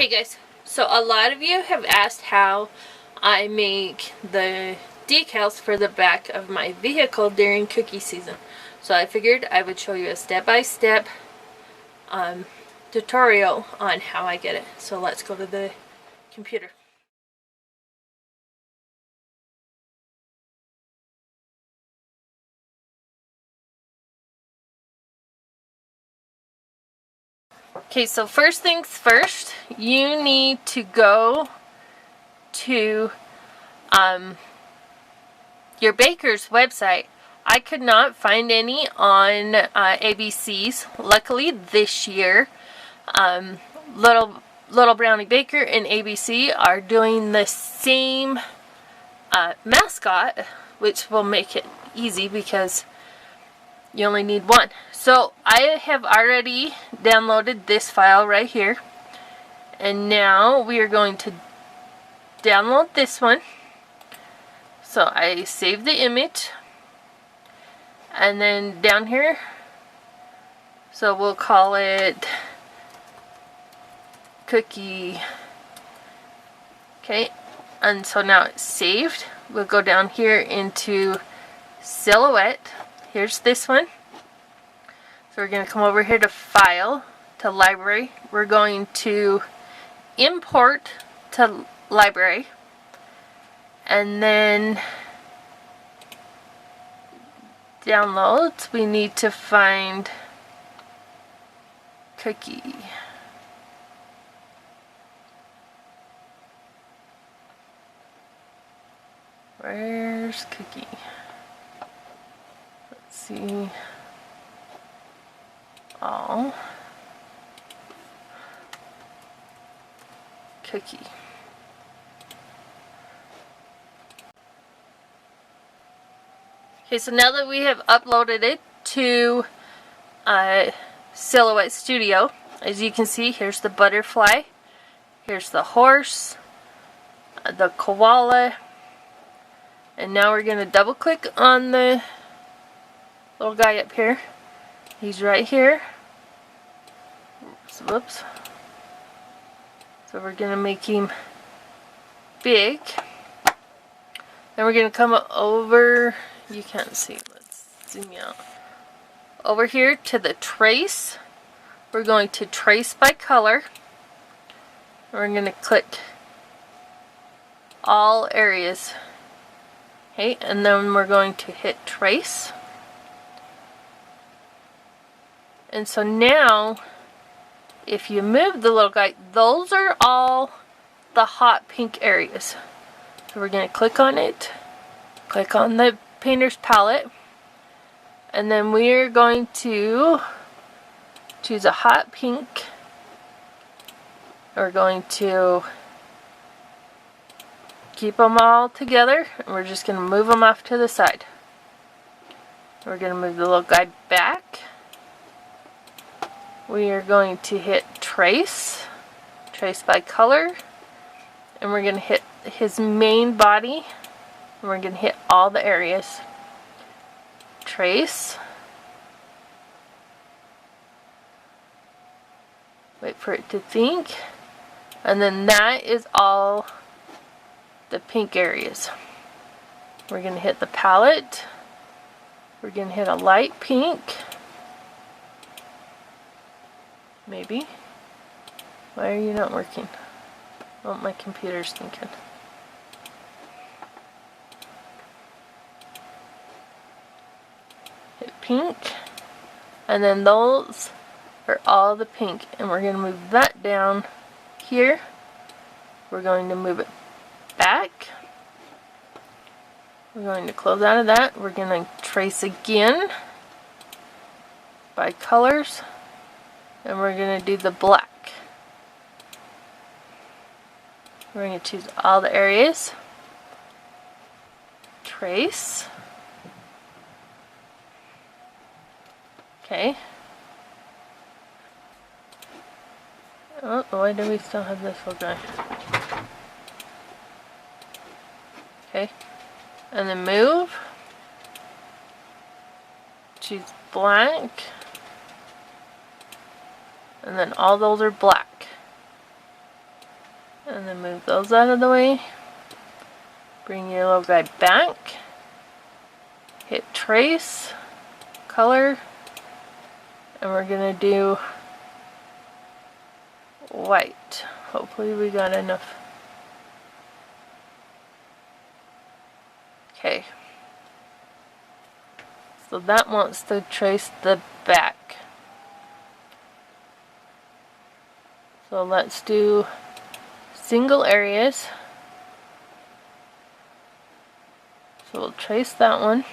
Hey guys, so a lot of you have asked how I make the decals for the back of my vehicle during cookie season. So I figured I would show you a step-by-step tutorial on how I get it. So let's go to the computer. Okay, so first things first, you need to go to your baker's website. I could not find any on ABC's. Luckily this year, Little Brownie Baker and ABC are doing the same mascot, which will make it easy because you only need one. So I have already downloaded this file right here, and now we are going to download this one. So I save the image, and then down here, so we'll call it cookie. Okay, and so now it's saved. We'll go down here into Silhouette. Here's this one. So we're going to come over here to File, to Library. We're going to Import to Library. And then Downloads, we need to find Cookie. Where's Cookie? Let's see. All. Cookie. Okay, so now that we have uploaded it to Silhouette Studio, as you can see, here's the butterfly, here's the horse, the koala, and now we're going to double click on the little guy up here. He's right here. Whoops. So we're going to make him big. Then we're going to come over, you can't see, let's zoom out. Over here to the trace, we're going to trace by color. We're going to click all areas. Okay, and then we're going to hit trace. And so now, if you move the little guy, those are all the hot pink areas. So we're going to click on it, click on the painter's palette, and then we're going to choose a hot pink. We're going to keep them all together, and we're just going to move them off to the side. We're going to move the little guy back. We are going to hit trace, trace by color, and we're going to hit his main body, and we're going to hit all the areas. Trace. Wait for it to think. And then that is all the pink areas. We're going to hit the palette. We're going to hit a light pink. Maybe. Why are you not working? Oh, my computer's thinking. Hit pink. And then those are all the pink. And we're going to move that down here. We're going to move it back. We're going to close out of that. We're going to trace again by colors. And we're going to do the black. We're going to choose all the areas. Trace. Okay. Oh, why do we still have this little guy? Okay. And then move. Choose black. And then all those are black. And then move those out of the way. Bring your little guy back. Hit trace, color, and we're gonna do white. Hopefully we got enough. Okay. So that wants to trace the back. So let's do single areas. So we'll trace that one.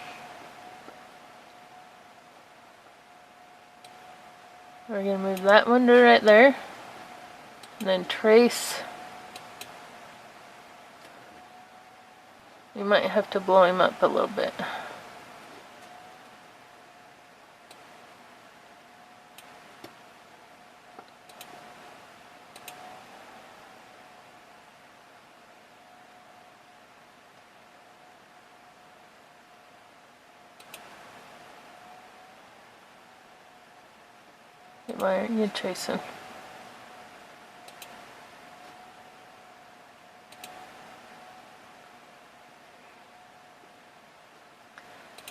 We're going to move that one to right there. And then trace. You might have to blow him up a little bit. Why aren't you tracing?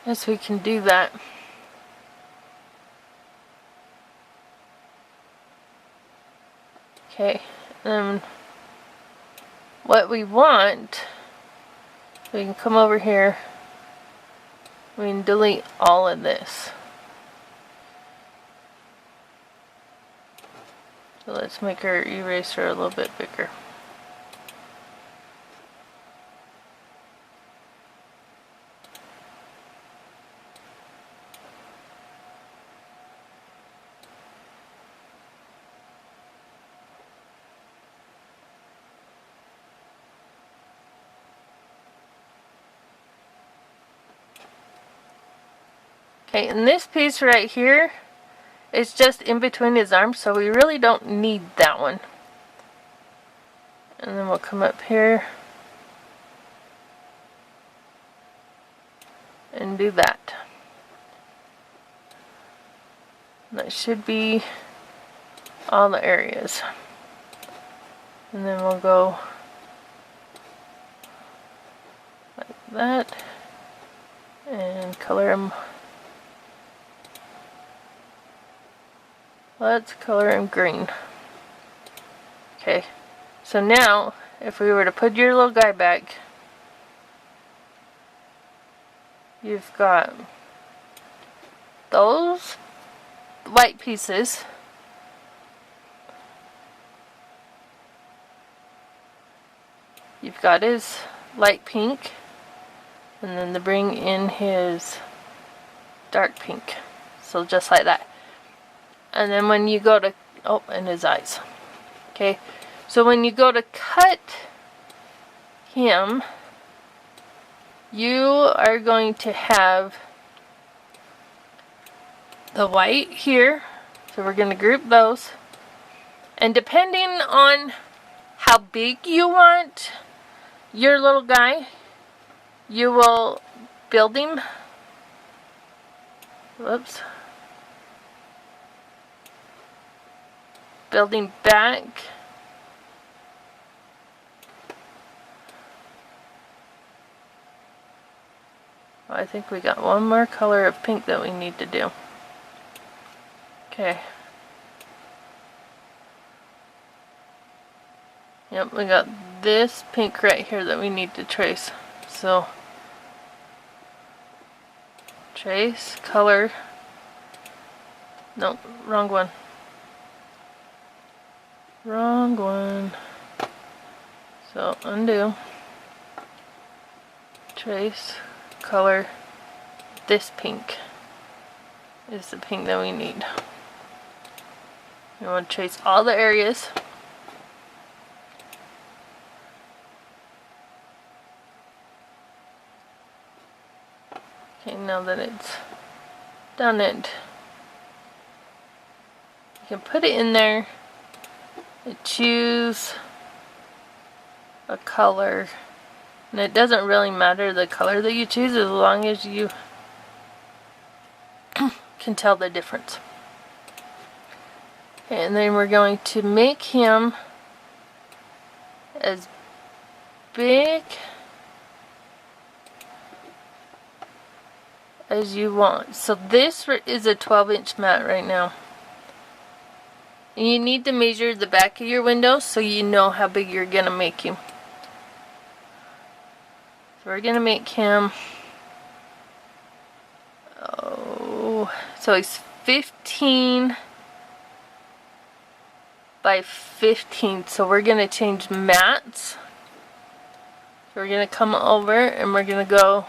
Yes, we can do that. Okay, what we want, we can come over here, we can delete all of this. So let's make our eraser a little bit bigger. Okay, and this piece right here is just in between his arms, so we really don't need that one. And then we'll come up here and do that. And that should be all the areas. And then we'll go like that and color them. Let's color him green. Okay, so now if we were to put your little guy back, you've got those white pieces. You've got his light pink, and then to bring in his dark pink. So just like that. And then when you go to, oh, and his eyes. Okay, so when you go to cut him, you are going to have the white here. So we're going to group those. And depending on how big you want your little guy, you will build him. Whoops. Building back. Well, I think we got one more color of pink that we need to do. Okay. Yep, we got this pink right here that we need to trace. So, trace, color. Nope, wrong one. Wrong one. So undo. Trace, color. This pink is the pink that we need. We want to trace all the areas. Okay, now that it's done it, you can put it in there. Choose a color, and it doesn't really matter the color that you choose as long as you can tell the difference. Okay, and then we're going to make him as big as you want. So this is a 12-inch mat right now. And you need to measure the back of your window so you know how big you're going to make him. So we're going to make him, so he's 15 by 15. So we're going to change mats. So we're going to come over and we're going to go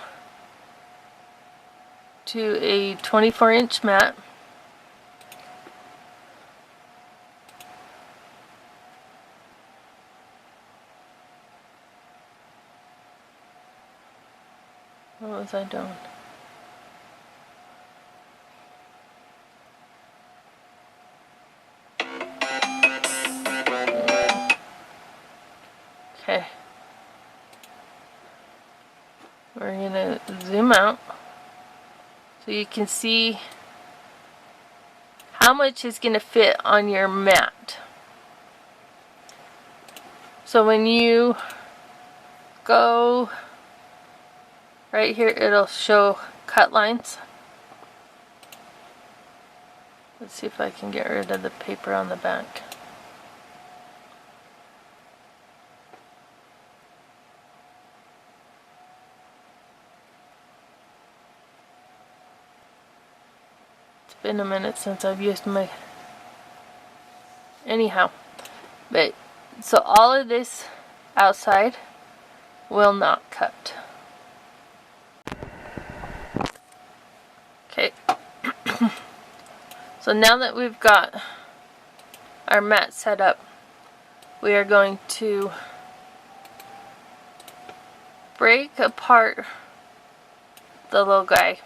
to a 24-inch mat. What was I doing? Okay. We're gonna zoom out so you can see how much is gonna fit on your mat. So when you go right here, it'll show cut lines. Let's see if I can get rid of the paper on the back. It's been a minute since I've used my... Anyhow, but so all of this outside will not cut. Okay. So now that we've got our mat set up, we are going to break apart the little guy.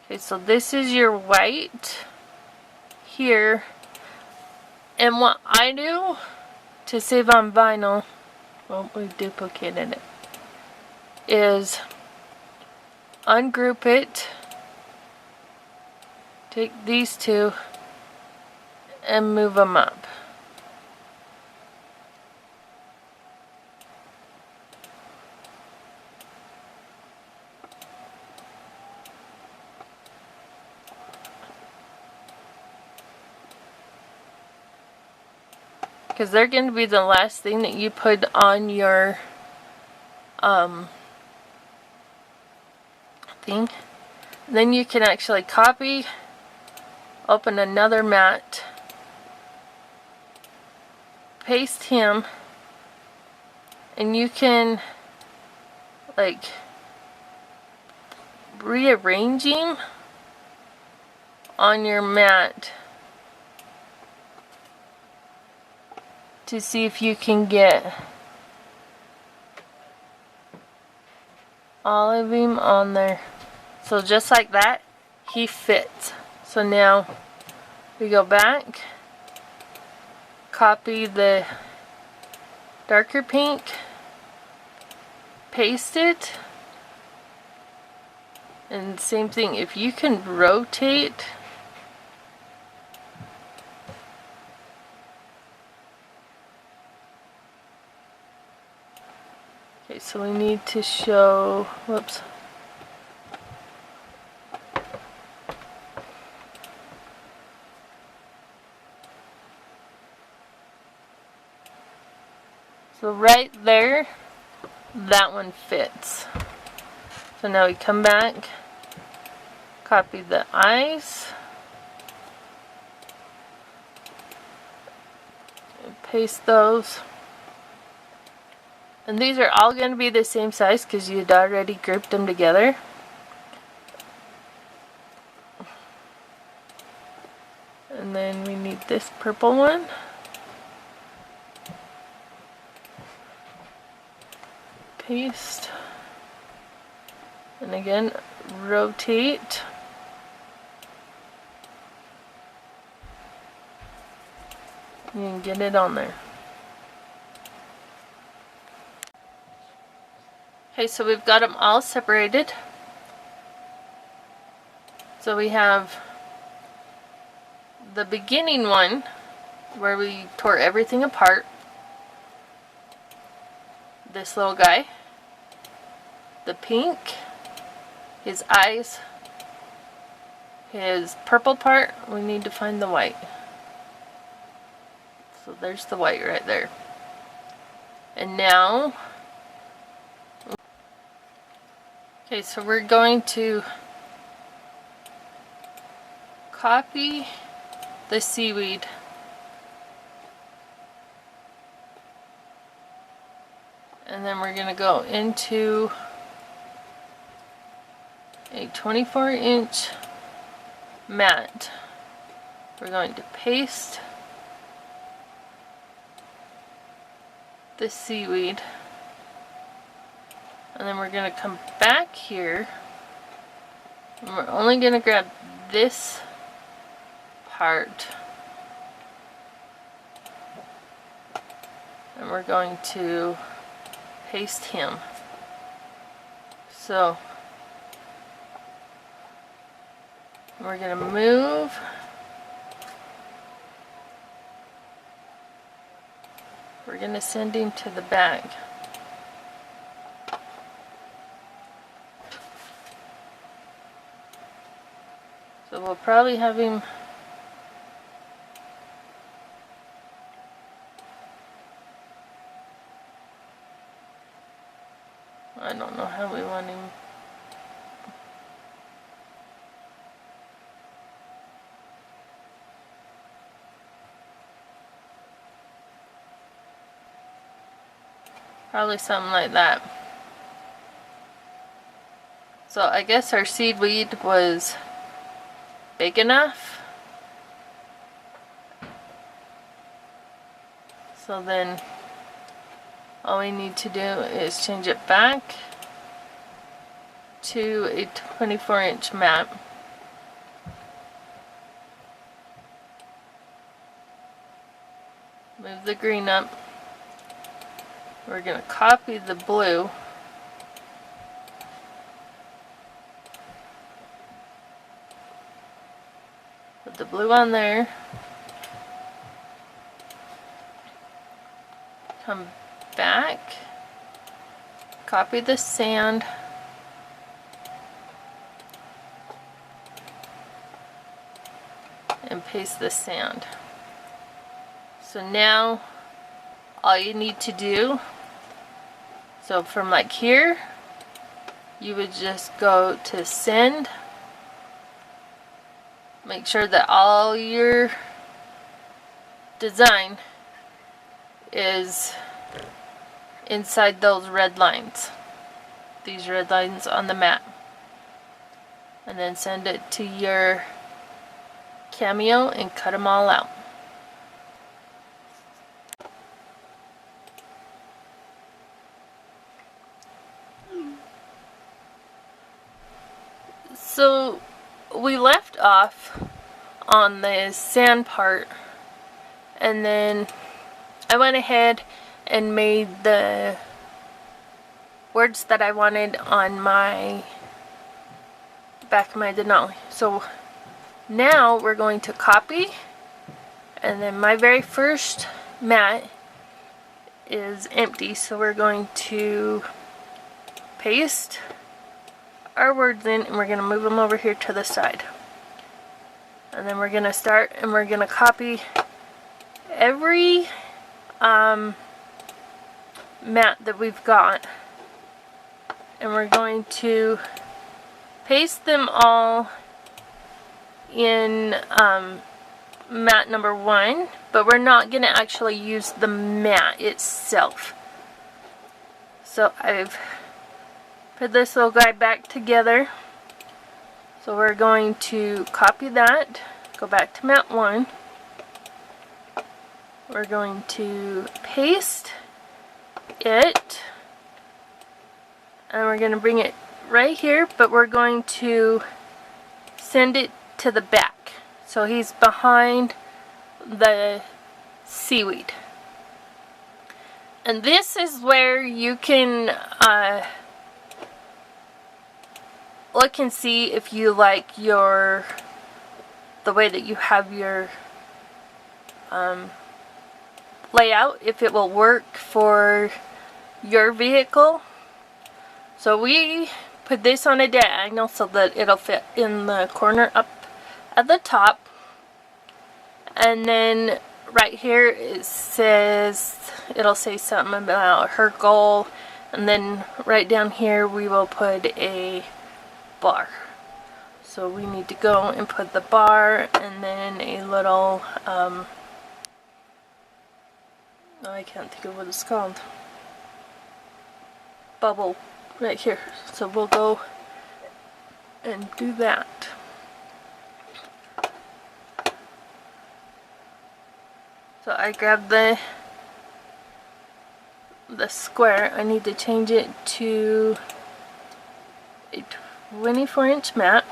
Okay, so this is your white here, and what I do to save on vinyl, well, we've duplicated it, is ungroup it, take these two and move them up. Because they're going to be the last thing that you put on your thing. Then you can actually copy, open another mat, paste him, and you can like rearrange him on your mat to see if you can get all of him on there. So just like that, he fits. So now we go back, copy the darker pink, paste it, and same thing, if you can rotate okay, so we need to show, whoops. So right there, that one fits. So now we come back, copy the eyes, and paste those. And these are all going to be the same size because you'd already grouped them together. And then we need this purple one. Paste. And again, rotate. You can get it on there. Okay, so we've got them all separated. So we have the beginning one, where we tore everything apart, this little guy, the pink, his eyes, his purple part, we need to find the white. So there's the white right there. And now, okay, so we're going to copy the seaweed and then we're going to go into a 24-inch mat. We're going to paste the seaweed and then we're going to come back here and we're only going to grab this part and we're going to paste him. So we're going to move we're going to send him to the back. So we'll probably have him I don't know how we want him. Probably something like that. So I guess our seaweed was big enough. So then all we need to do is change it back to a 24-inch mat. Move the green up. We're going to copy the blue. Put the blue on there. Come back. Copy the sand. And paste the sand. So now all you need to do, so from like here, you would just go to send. Make sure that all your design is inside those red lines. These red lines on the mat. And then send it to your Cameo and cut them all out. So we left off on the sand part and then I went ahead and made the words that I wanted on my back of my Denali. So now we're going to copy, and then my very first mat is empty, so we're going to paste our words in and we're going to move them over here to the side. And then we're going to start and we're going to copy every mat that we've got, and we're going to paste them all in mat number 1, but we're not going to actually use the mat itself. So I've put this little guy back together. So we're going to copy that, go back to mat 1. We're going to paste it, and we're going to bring it right here, but we're going to send it to the back. So he's behind the seaweed. And this is where you can look and see if you like the way that you have your layout, if it will work for your vehicle. So we put this on a diagonal so that it'll fit in the corner up at the top. And then right here it says, it'll say something about her goal. And then right down here we will put a bar. So we need to go and put the bar and then a little, I can't think of what it's called, bubble right here. So we'll go and do that. So I grabbed the square. I need to change it to a 24-inch mat.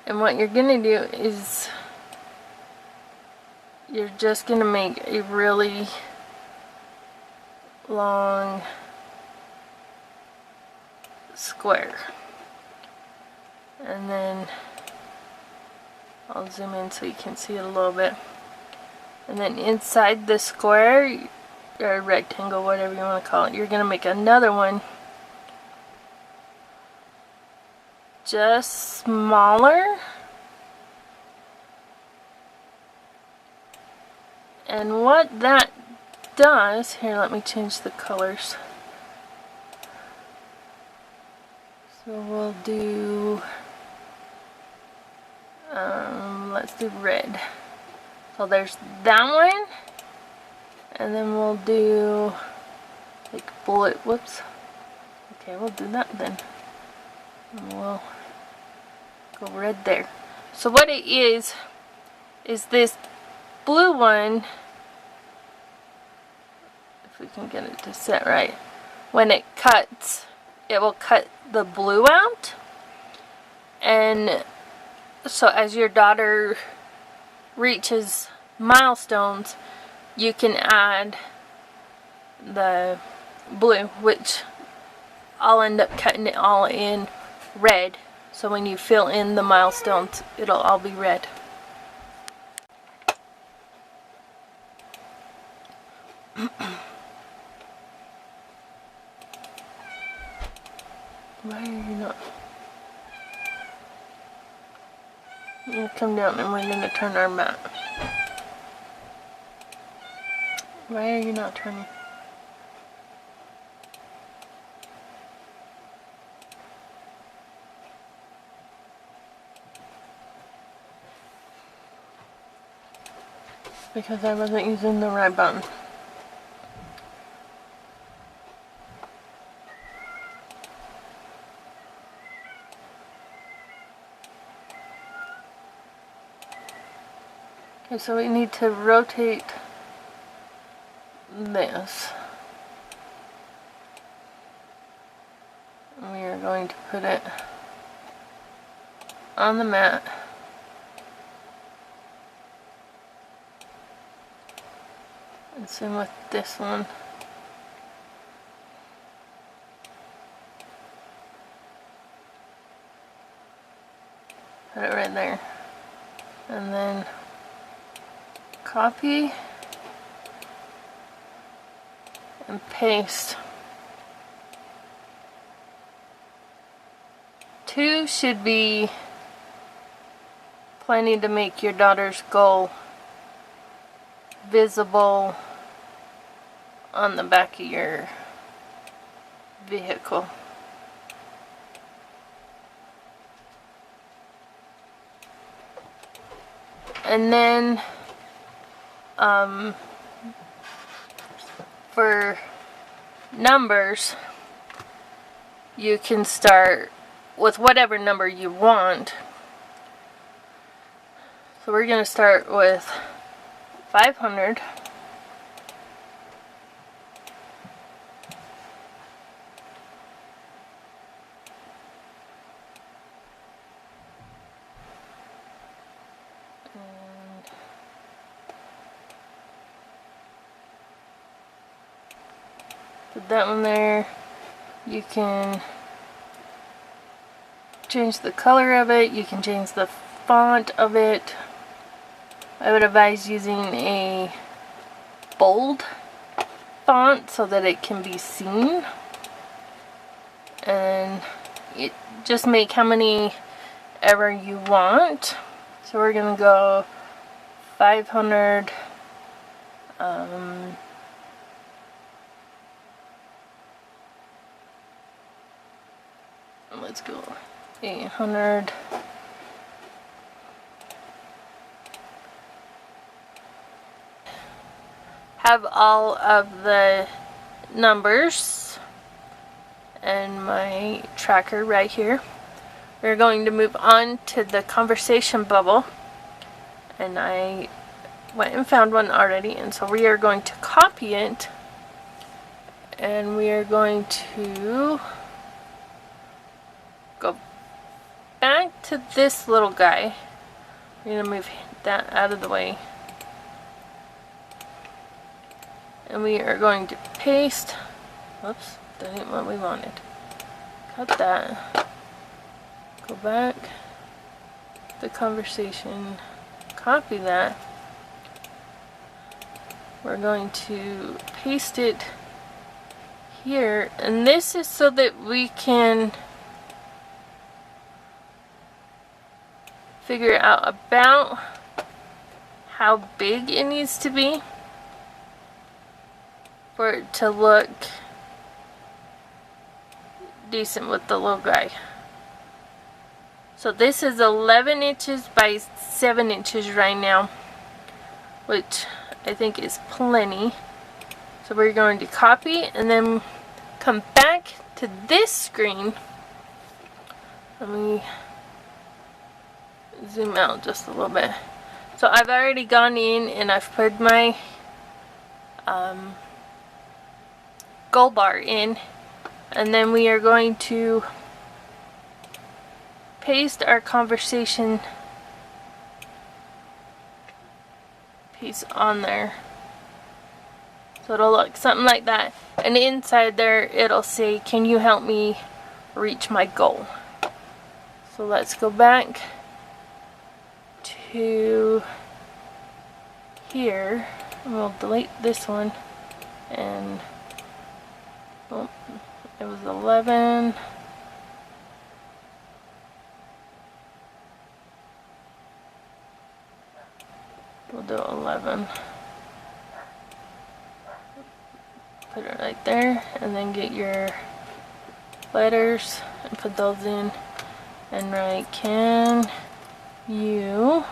And what you're gonna do is you're just gonna make a really long square. And then I'll zoom in so you can see it a little bit. And then inside the square, or rectangle, whatever you want to call it, you're going to make another one just smaller. And what that does, here, let me change the colors. So we'll do, let's do red. So there's that one, and then we'll do like bullet, whoops. Okay, we'll do that then. And we'll go red there. So what it is this blue one, if we can get it to set right, when it cuts, it will cut the blue out. And so as your daughter reaches milestones, you can add the blue, which I'll end up cutting it all in red. So when you fill in the milestones, it'll all be red. Why are you not? You come down and we're going to turn our mat. Why are you not turning? Because I wasn't using the right button. Okay, so we need to rotate this. We are going to put it on the mat. And same with this one. Put it right there. And then copy and paste. 2 should be plenty to make your daughter's goal visible on the back of your vehicle. And then for numbers, you can start with whatever number you want. So we're going to start with 500. Put that one there. You can change the color of it. You can change the font of it. I would advise using a bold font so that it can be seen. And just make how many ever you want. So we're gonna go 500. Let's go 800. Have all of the numbers and my tracker right here. We're going to move on to the conversation bubble, and I went and found one already, and so we are going to copy it, and we are going to go back to this little guy. We're going to move that out of the way. And we are going to paste, whoops, that ain't what we wanted. Cut that. Go back, the conversation, copy that. We're going to paste it here, and this is so that we can figure out about how big it needs to be for it to look decent with the little guy. So this is 11 inches by 7 inches right now, which I think is plenty. So we're going to copy and then come back to this screen. Let me zoom out just a little bit. So I've already gone in and I've put my goal bar in, and then we are going to paste our conversation piece on there. So it'll look something like that, and inside there it'll say, can you help me reach my goal? So let's go back to here, and we'll delete this one, and oh, it was 11. We'll do 11. Put it right there, and then get your letters and put those in and write, can you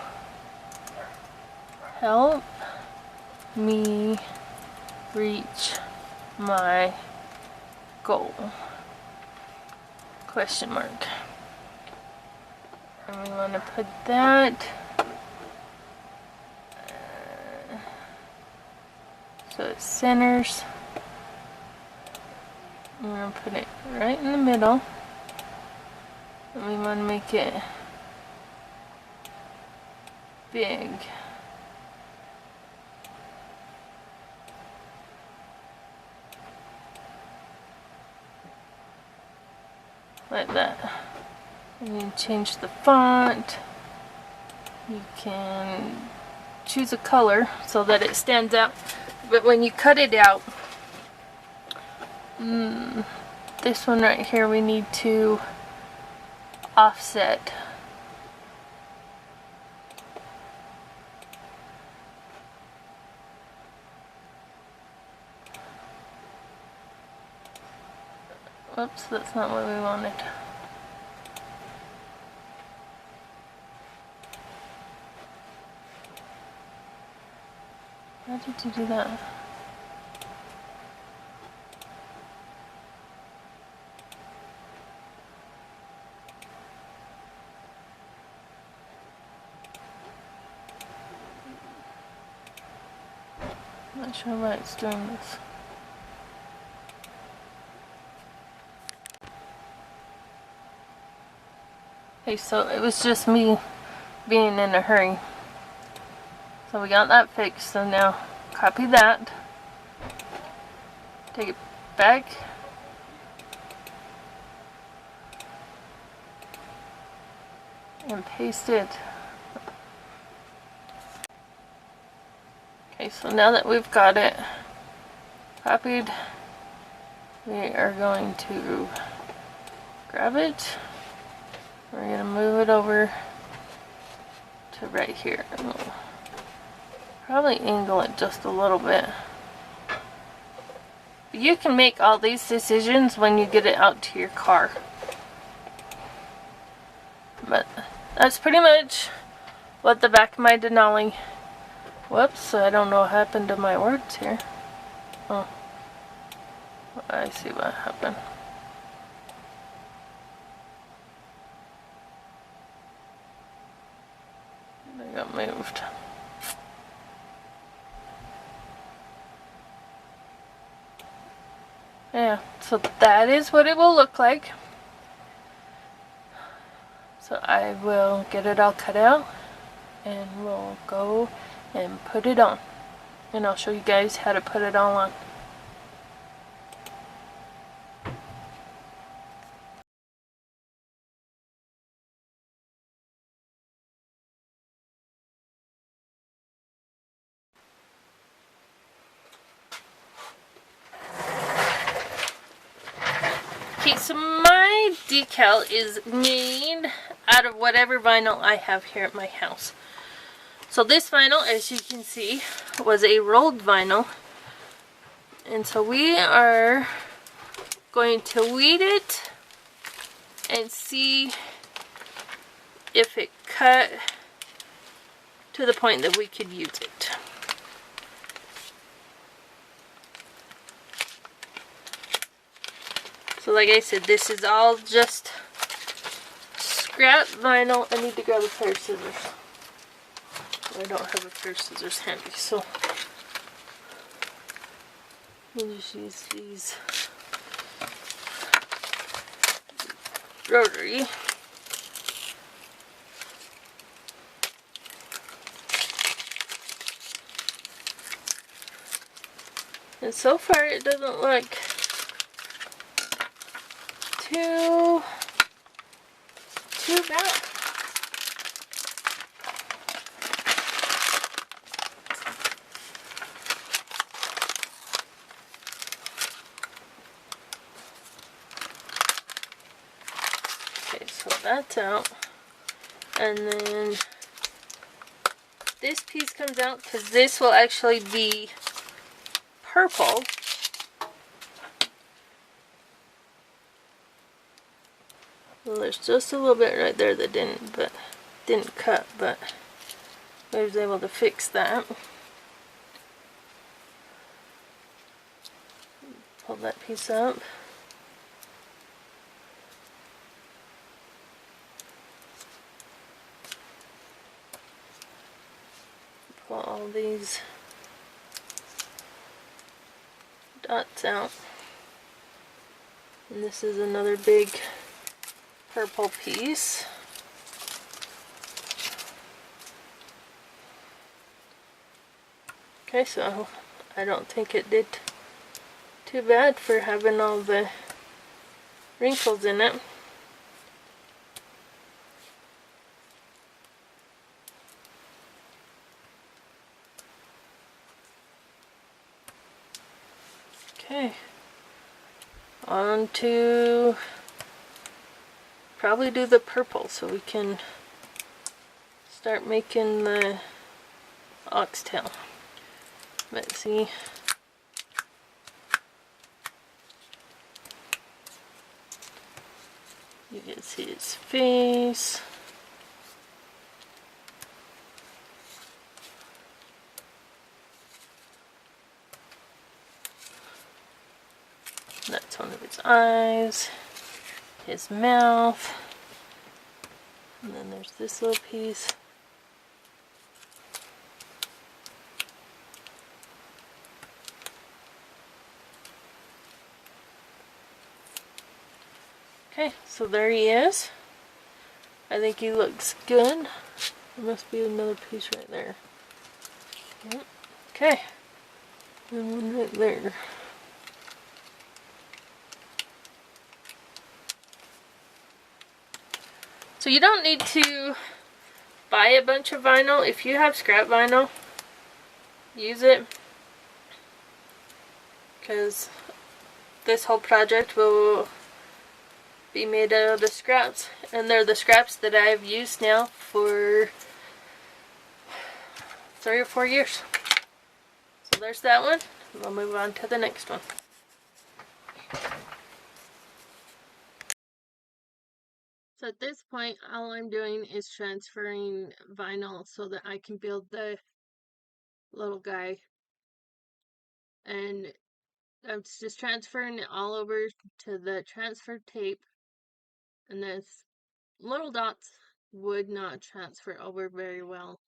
help me reach my goal? Question mark. And we want to put that so it centers. We're going to put it right in the middle, and we want to make it big. Like that. And you change the font. You can choose a color so that it stands out. But when you cut it out, this one right here, we need to offset. Whoops, that's not what we wanted. How did you do that? Not sure why it's doing this. Okay, so it was just me being in a hurry. So we got that fixed, so now copy that, take it back, and paste it. Okay, so now that we've got it copied, we are going to grab it. We're going to move it over to right here. We'll probably angle it just a little bit. You can make all these decisions when you get it out to your car. But that's pretty much what the back of my Denali. Whoops, I don't know what happened to my words here. Oh, I see what happened. They got moved. Yeah, so that is what it will look like. So I will get it all cut out and we'll go and put it on. And I'll show you guys how to put it all on. Okay, so my decal is made out of whatever vinyl I have here at my house. So this vinyl, as you can see, was a rolled vinyl. And so we are going to weed it and see if it cut to the point that we could use it. So like I said, this is all just scrap vinyl. I need to grab a pair of scissors. I don't have a pair of scissors handy, so we'll just use these rotary. And so far it doesn't look too bad. Okay, so that's out. And then this piece comes out because this will actually be purple. Well, there's just a little bit right there that didn't cut, but I was able to fix that. Pull that piece up. Pull all these dots out. And this is another big purple piece. Okay, so I don't think it did too bad for having all the wrinkles in it. Okay, on to probably do the purple so we can start making the oxtail. Let's see. You can see his face. That's one of his eyes, his mouth, and then there's this little piece. Okay, so there he is. I think he looks good. There must be another piece right there. Yep. Okay, and one right there. So you don't need to buy a bunch of vinyl. If you have scrap vinyl, use it, because this whole project will be made out of the scraps, and they're the scraps that I've used now for 3 or 4 years. So there's that one. We'll move on to the next one. So at this point, all I'm doing is transferring vinyl so that I can build the little guy. And I'm just transferring it all over to the transfer tape. And this little dots would not transfer over very well.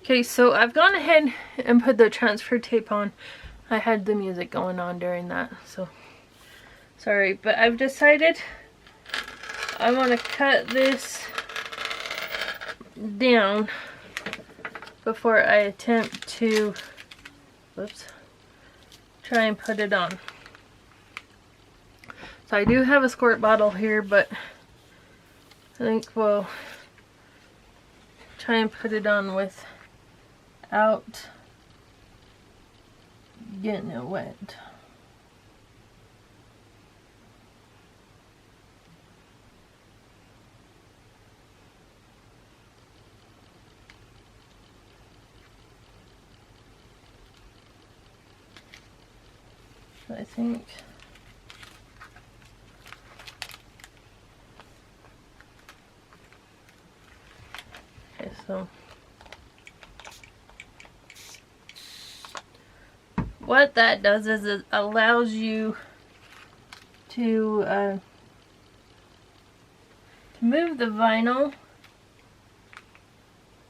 Okay, so I've gone ahead and put the transfer tape on. I had the music going on during that, so sorry, but I've decided I want to cut this down before I attempt to, whoops, try and put it on. So I do have a squirt bottle here, but I think we'll try and put it on without getting it wet. So I think okay, so what that does is it allows you to move the vinyl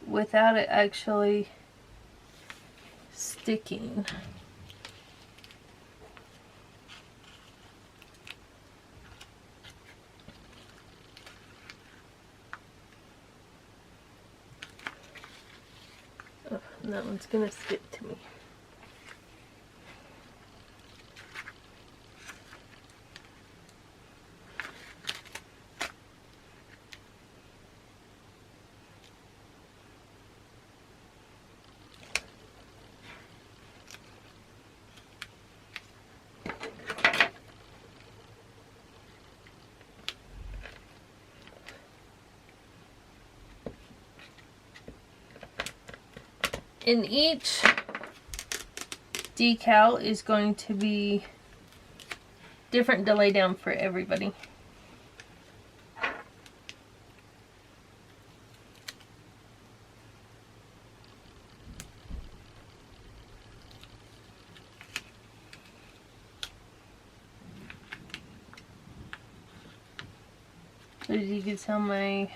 without it actually sticking. Oh, that one's gonna stick to me. And each decal is going to be different to lay down for everybody. So as you can tell, my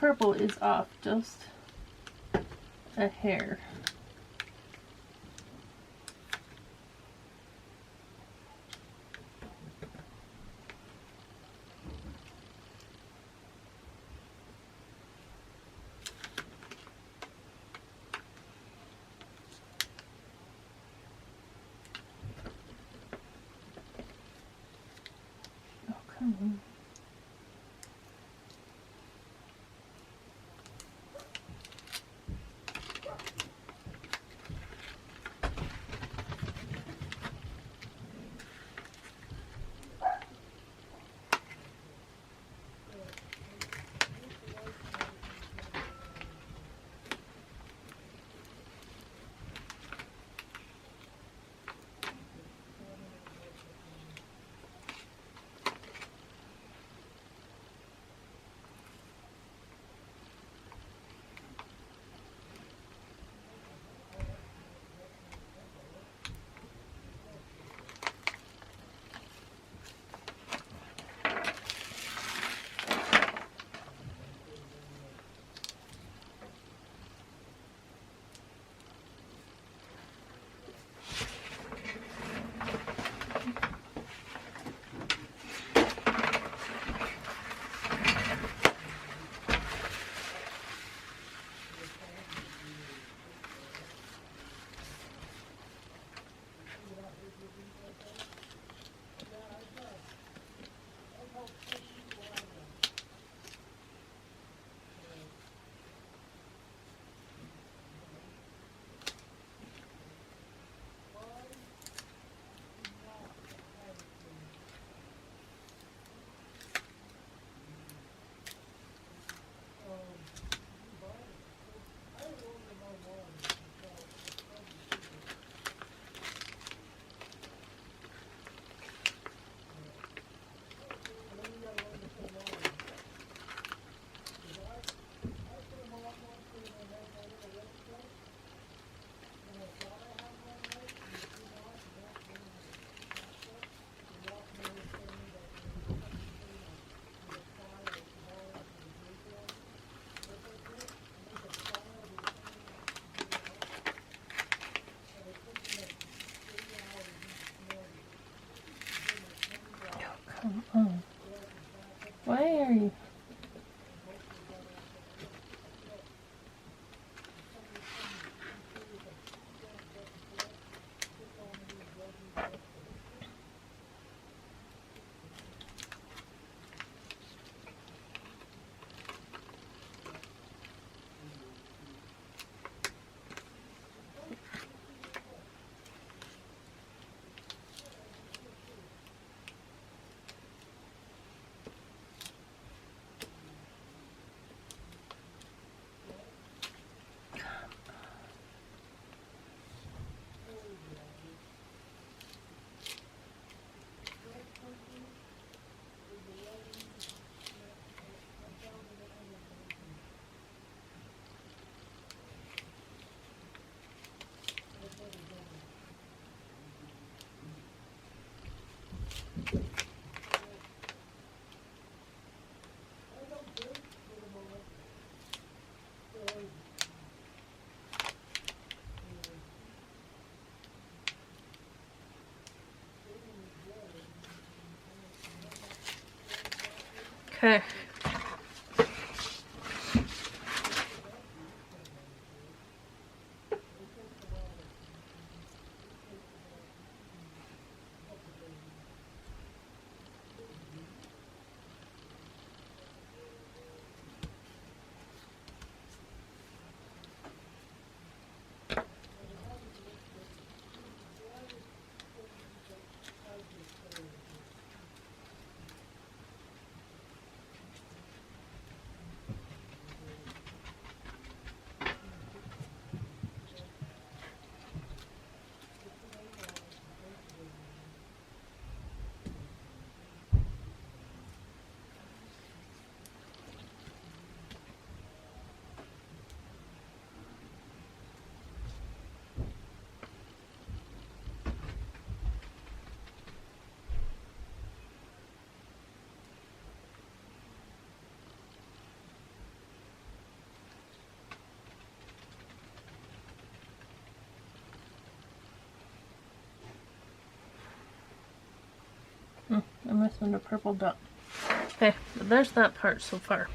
purple is off just a hair. Oh, come on. Come on. Why are you? Okay. I'm missing the purple dot. Okay, but there's that part so far.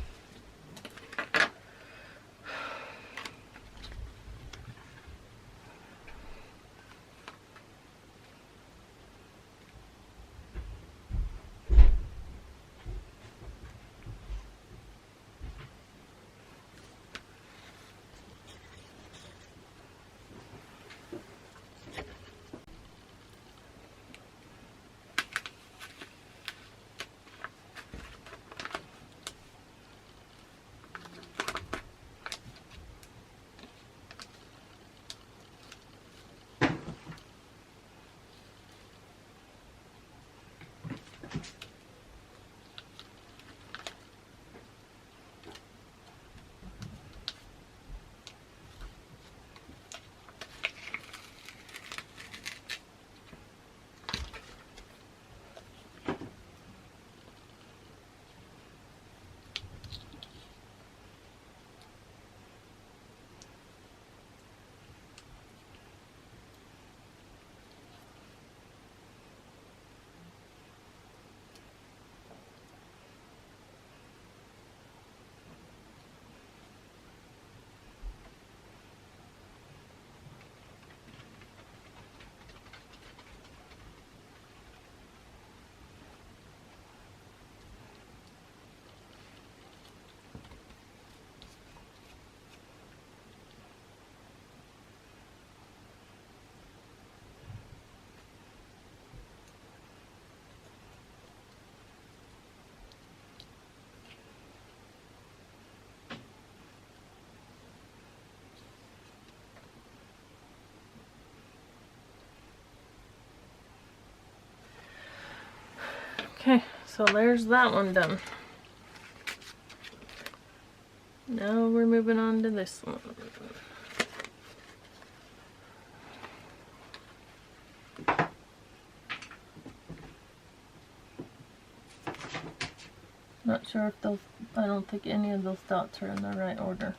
Okay, so there's that one done. Now we're moving on to this one. Not sure if those, I don't think any of those dots are in the right order.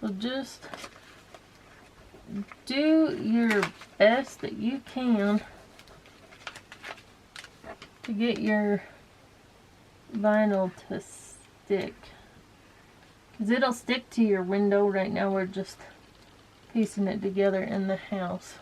So just do your best that you can to get your vinyl to stick, because it'll stick to your window. Right now we're just piecing it together in the house.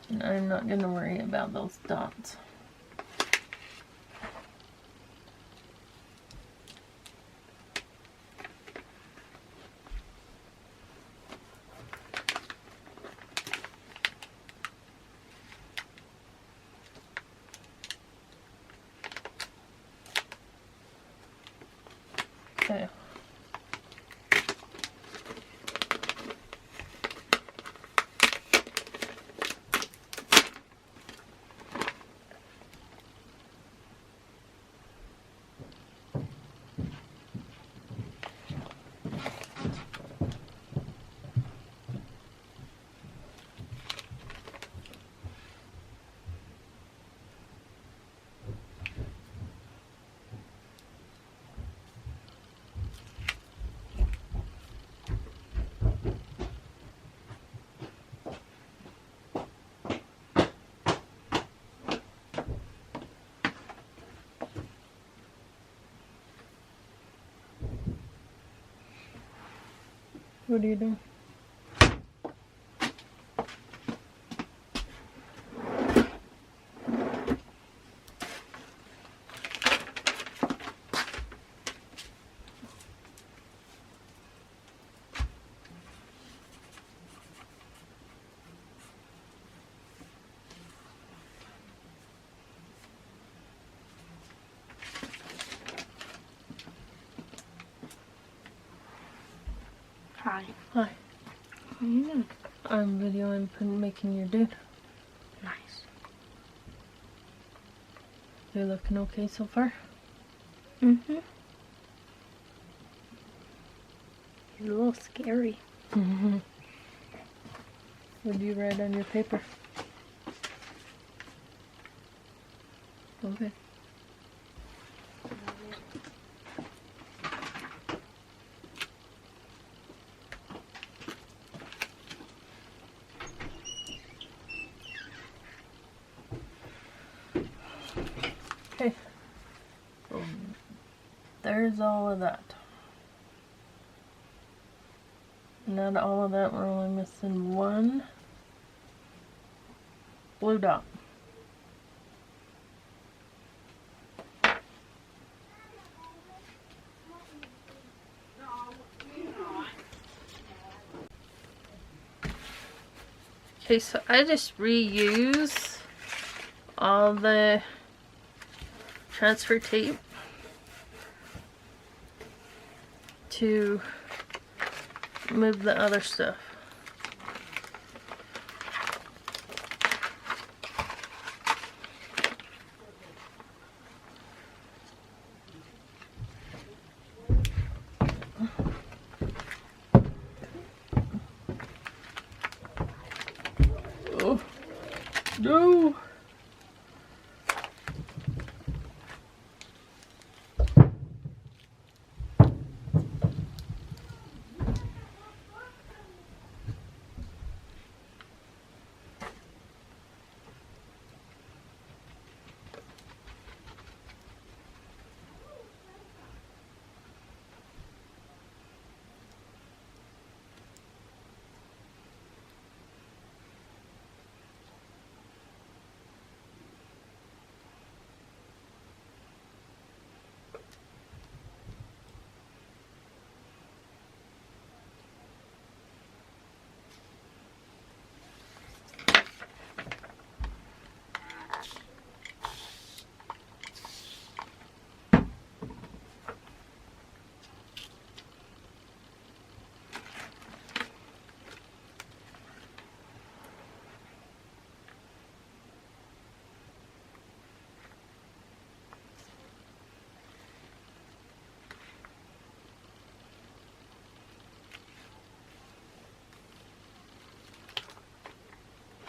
And I'm not going to worry about those dots. Okay. What are you doing? Hi. Hi. What are you doing? I'm videoing making your dude. Nice. You looking okay so far? Mm-hmm. He's a little scary. Mm-hmm. What do you write on your paper? Okay. Okay. So there's all of that. Not all of that, we're only missing one blue dot. Okay, so I just reuse all the transfer tape to move the other stuff. Oh, no!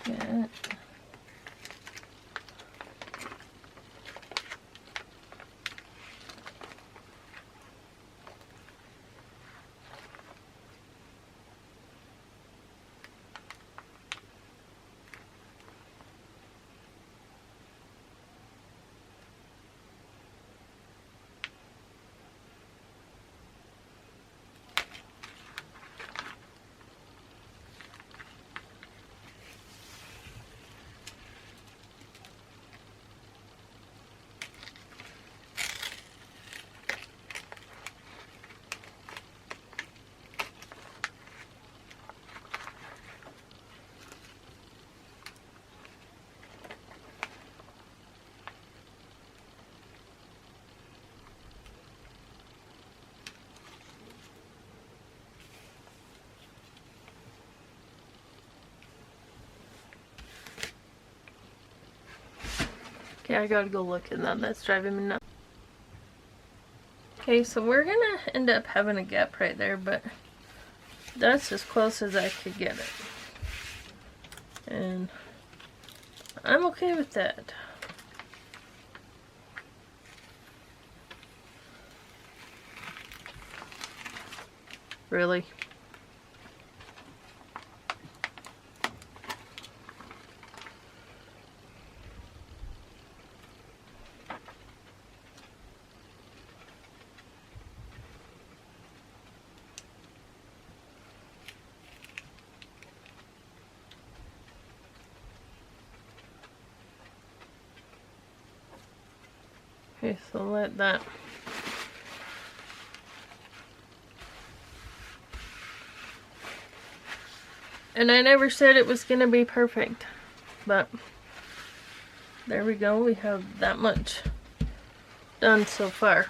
Yeah. Okay, I gotta go look at that. That's driving me nuts. Okay, so we're gonna end up having a gap right there, but that's as close as I could get it. And I'm okay with that. Really? Okay, so let that. And I never said it was gonna be perfect, but there we go. We have that much done so far.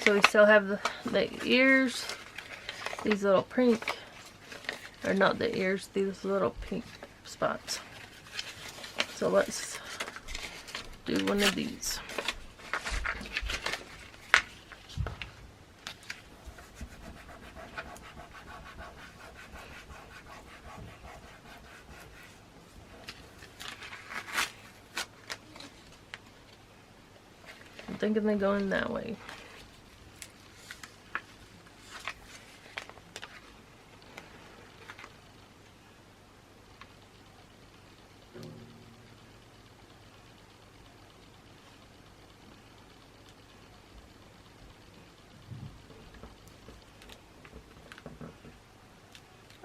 So we still have the ears these little pink, or not the ears, these little pink spots. So let's do one of these. I'm thinking they're going that way.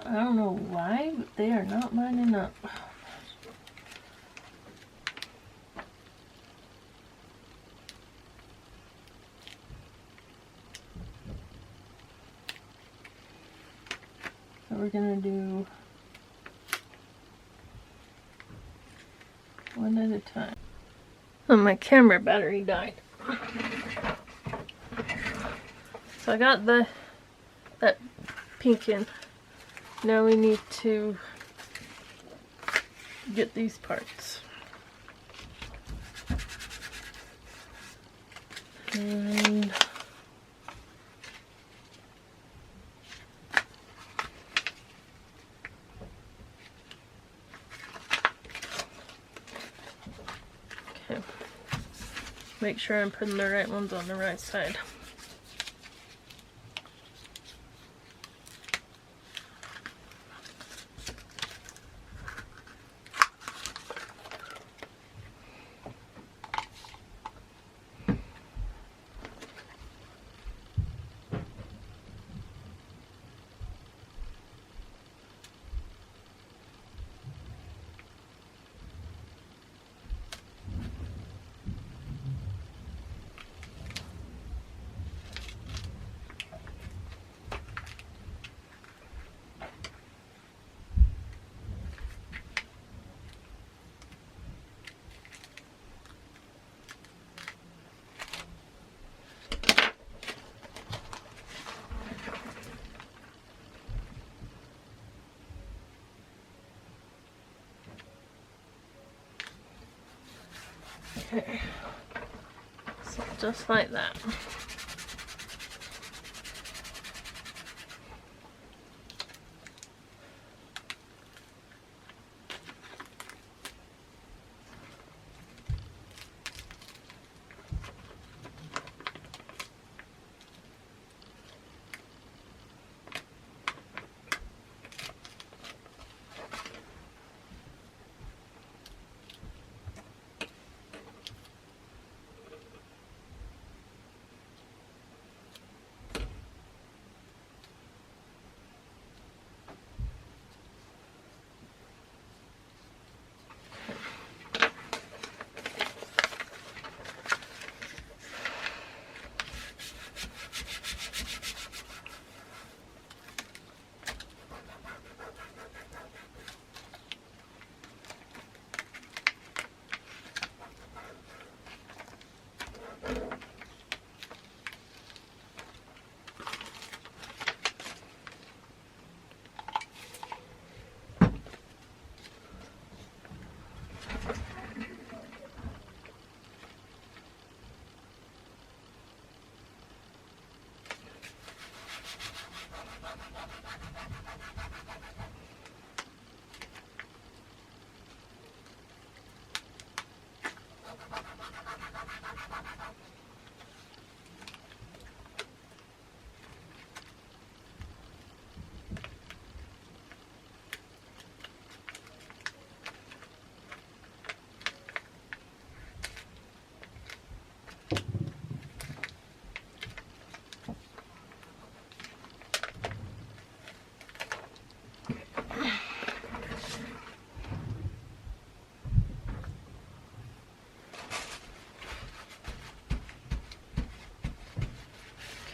I don't know why, but they are not lining up. So we're gonna do one at a time. Oh, my camera battery died. So I got that pink in. Now we need to get these parts. And okay. Make sure I'm putting the right ones on the right side. Okay, so just like that.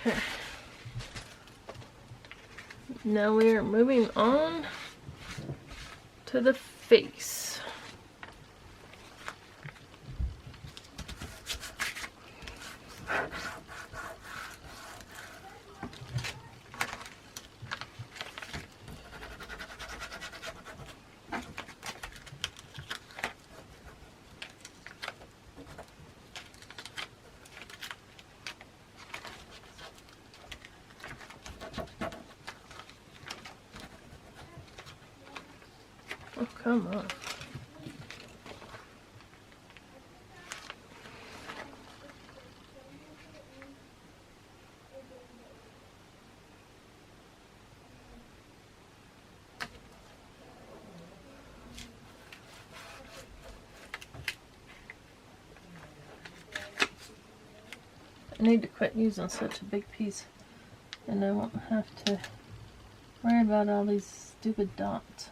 Okay. Now we are moving on to the face. come on. I need to quit using such a big piece, and I won't have to worry about all these stupid dots.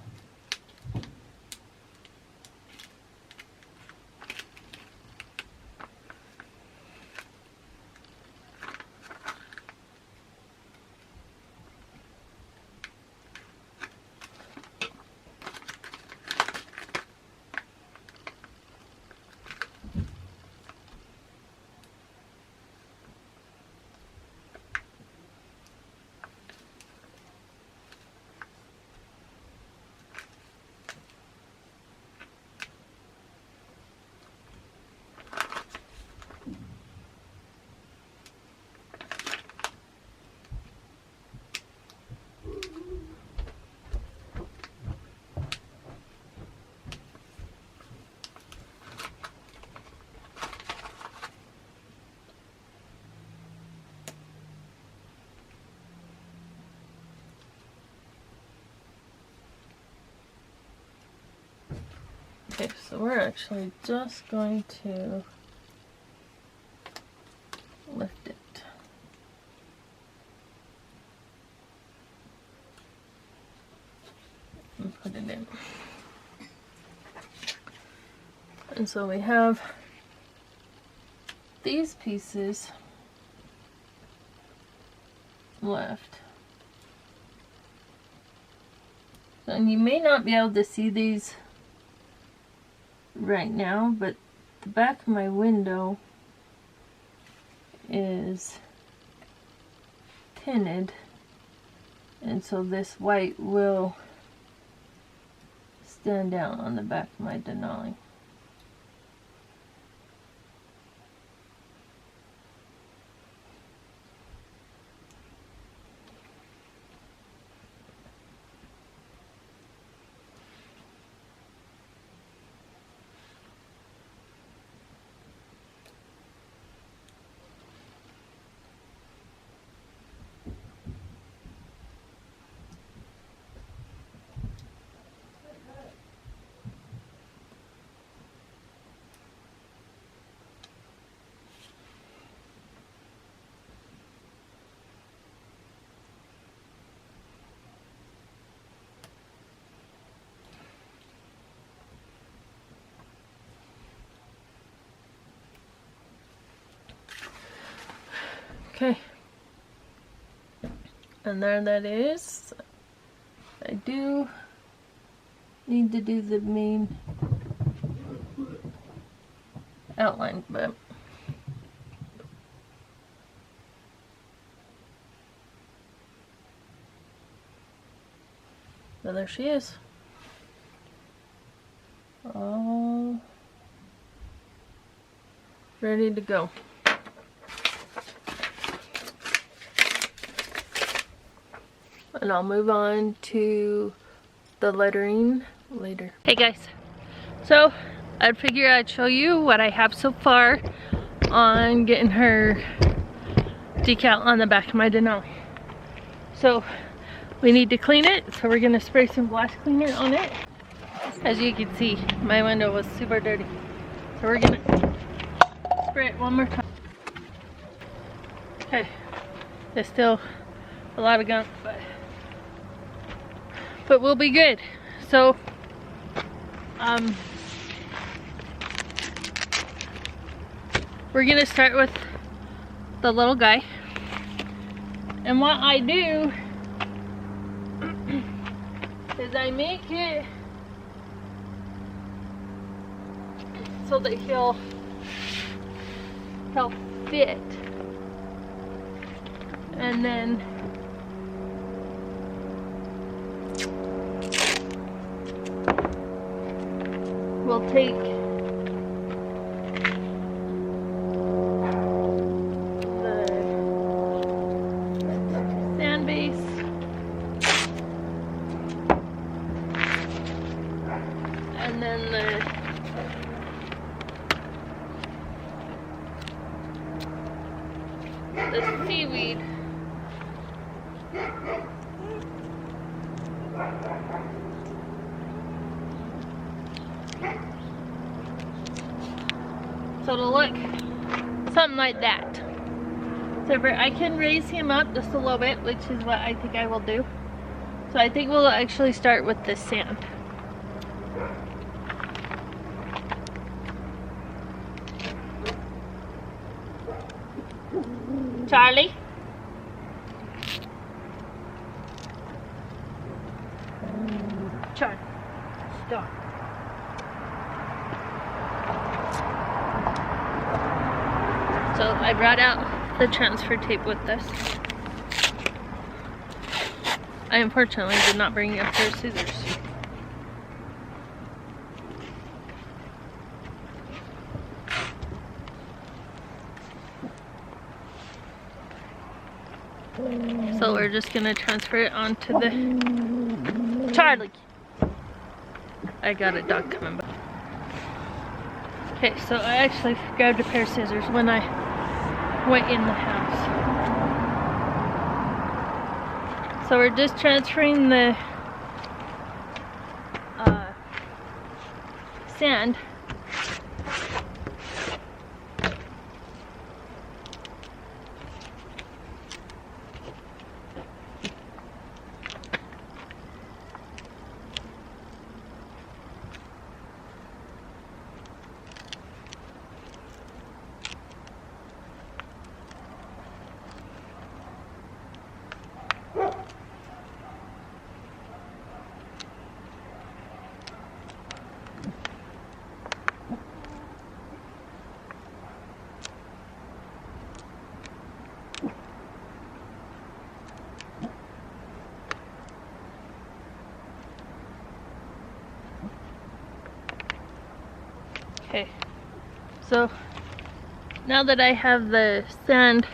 Okay, so we're actually just going to lift it. And put it in. And so we have these pieces left. And you may not be able to see these right now, but the back of my window is tinted, and so this white will stand out on the back of my denali. Okay, and there that is. I do need to do the main outline, but there she is. All ready to go. And I'll move on to the lettering later. Hey guys, so I'd figure I'd show you what I have so far on getting her decal on the back of my Denali. So we need to clean it, so we're gonna spray some glass cleaner on it. As you can see, my window was super dirty, so we're gonna spray it one more time. Okay, there's still a lot of gunk, but we'll be good. So we're gonna start with the little guy, and what I do is I make it so that he'll fit, and then we'll take the sand base the seaweed. So it'll look something like that. So I can raise him up just a little bit, which is what I think I will do. So I think we'll actually start with the sand. Charlie? Charlie, stop. So I brought out the transfer tape with this. I unfortunately did not bring a pair of scissors. So we're just gonna transfer it onto the Charlie. I got a dog coming by. Okay, so I actually grabbed a pair of scissors when I went in the house. So we're just transferring the sand. Okay, so now that I have the sand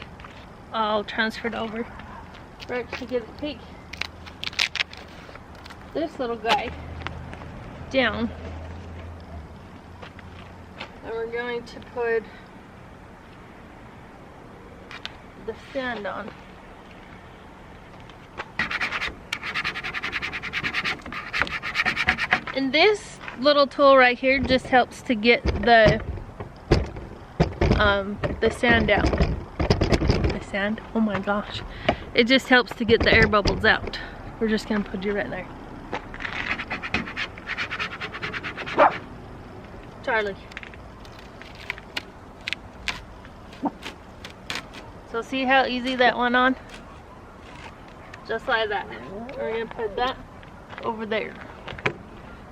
all transferred over, we're actually going to take this little guy down and we're going to put the sand on. And this little tool right here just helps to get the sand out. The sand? Oh my gosh. It just helps to get the air bubbles out. We're just gonna put you right there. Charlie. So see how easy that went on? Just like that. We're gonna put that over there,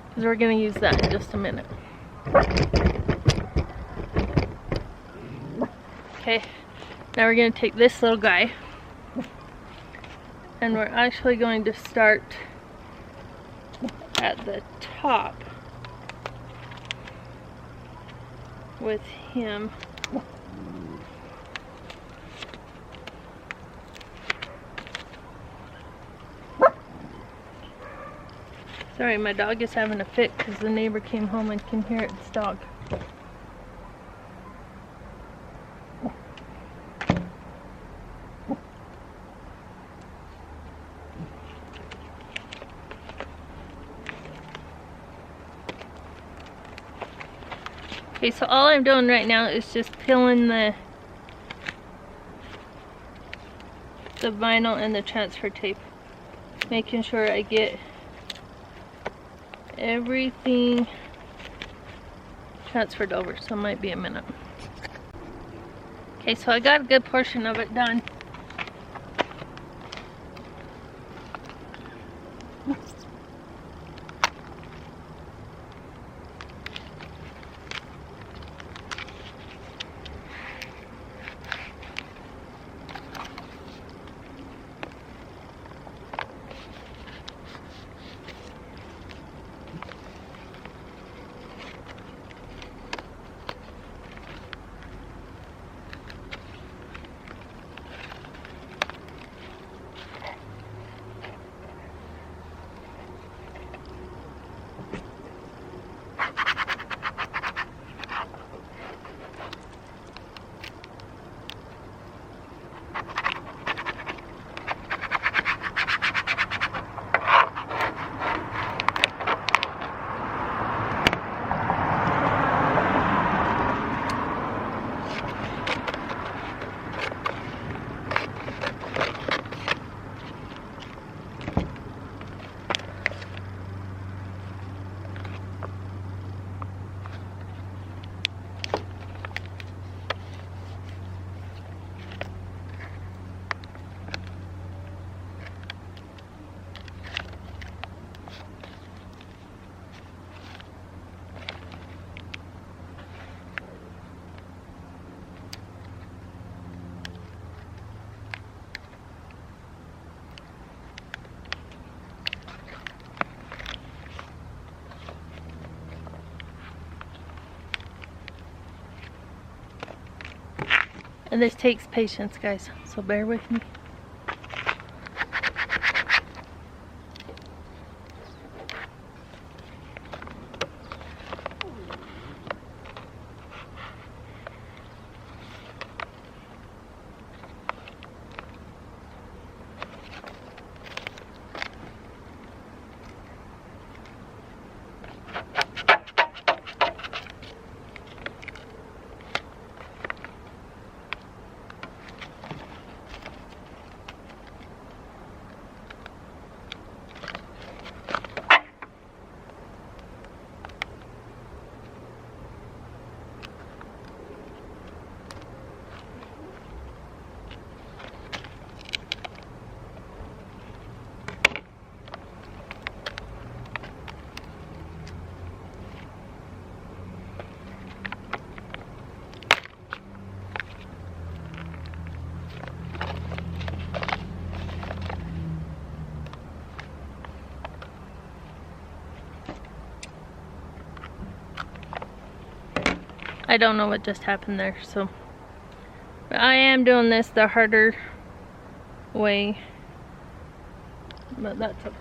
because we're going to use that in just a minute. Okay, now we're going to take this little guy and we're actually going to start at the top with him. Sorry, my dog is having a fit because the neighbor came home and can hear its dog. Okay, so all I'm doing right now is just peeling the vinyl and the transfer tape, making sure I get everything transferred over, so it might be a minute. Okay, so I got a good portion of it done. And this takes patience, guys, so bear with me. I don't know what just happened there, so. But I am doing this the harder way, but that's okay.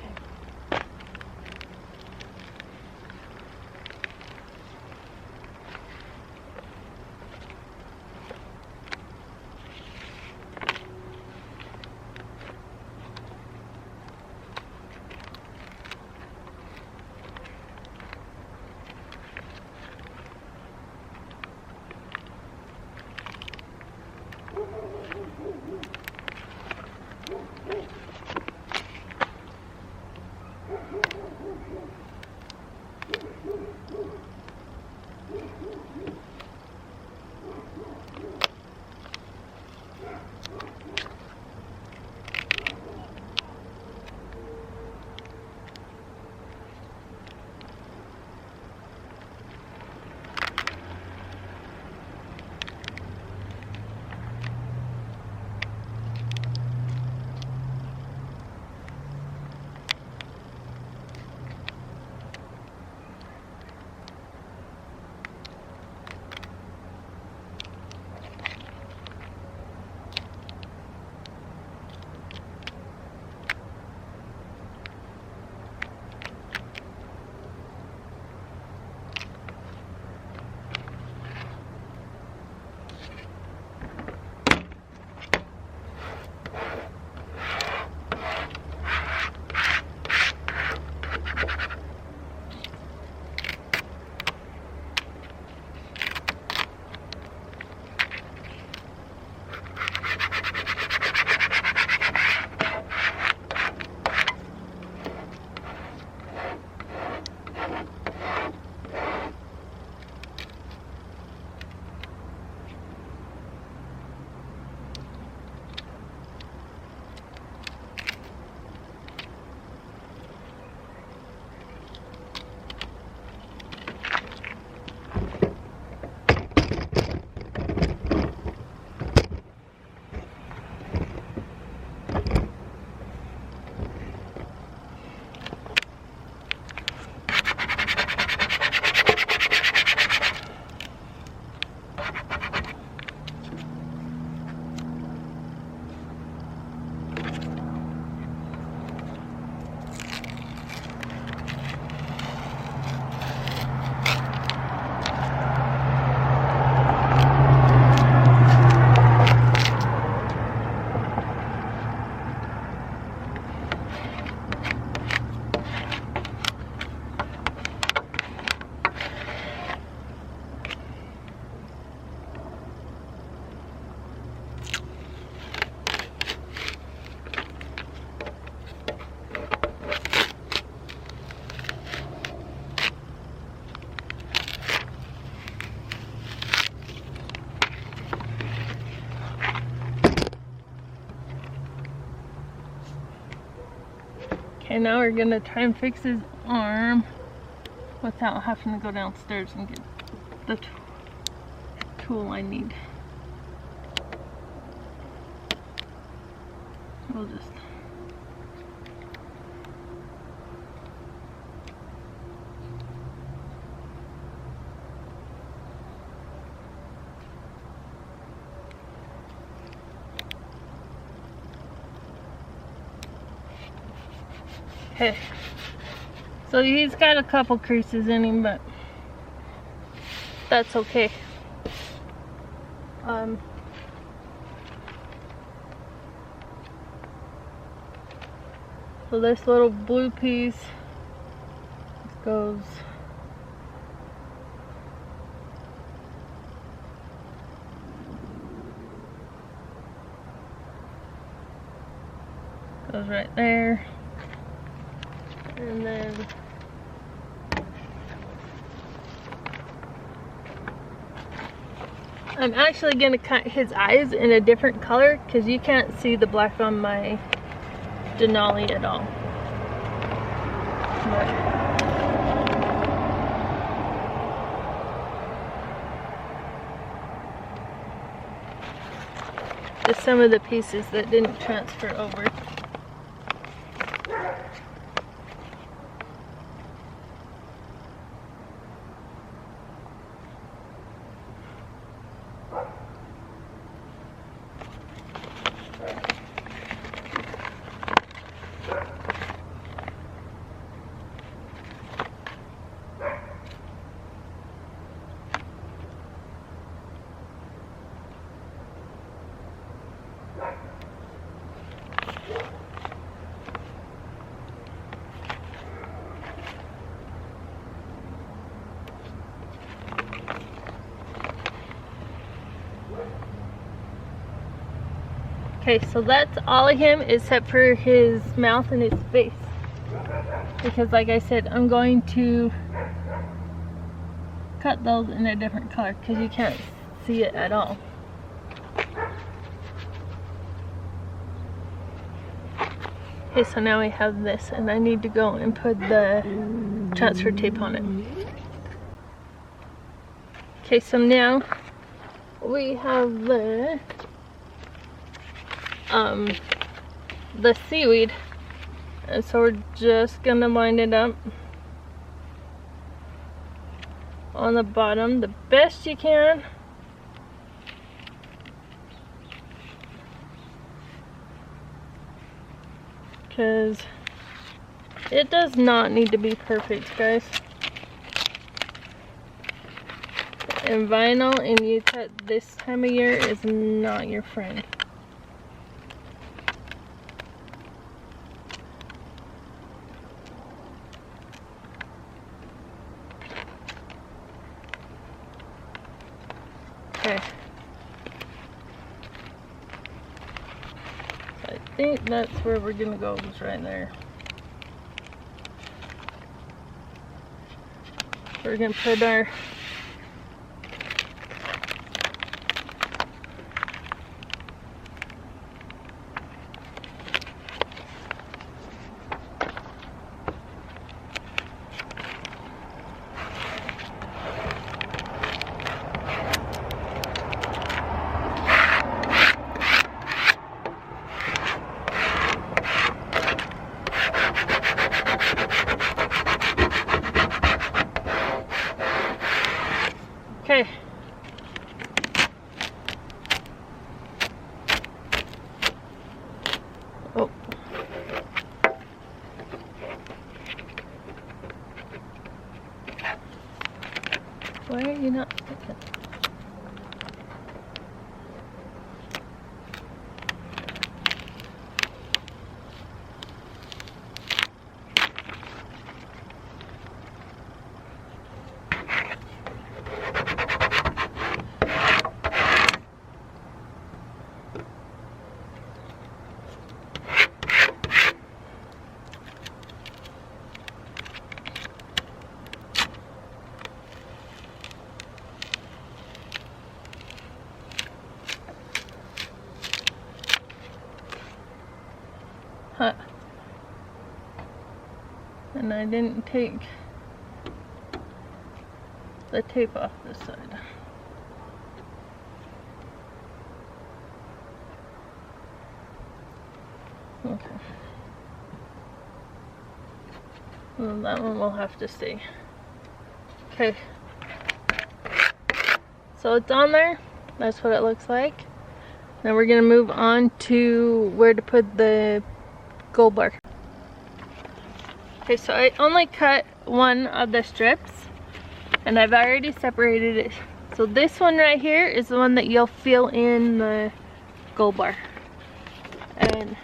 Okay, now we're gonna try and fix his arm without having to go downstairs and get the tool I need. We'll just Okay. So he's got a couple creases in him, but that's okay. So this little blue piece goes right there, and then I'm actually going to cut his eyes in a different color because you can't see the black on my Denali at all. Just some of the pieces that didn't transfer over. Okay, so that's all of him except for his mouth and his face. Because like I said, I'm going to cut those in a different color because you can't see it at all. Okay, so now we have this and I need to go and put the transfer tape on it. Okay, so now we have the seaweed, and so we're just gonna line it up on the bottom the best you can. Because it does not need to be perfect, guys. And vinyl in Utah this time of year is not your friend. Okay. I think that's where we're gonna go, is right there. We're gonna put our okay. Oh. Why are you not sticking? Huh. And I didn't take the tape off this side. Okay. Well, that one will have to stay. Okay. So it's on there. That's what it looks like. Now we're gonna move on to where to put the gold bar. Okay, so I only cut one of the strips and I've already separated it. So this one right here is the one that you'll fill in the gold bar. And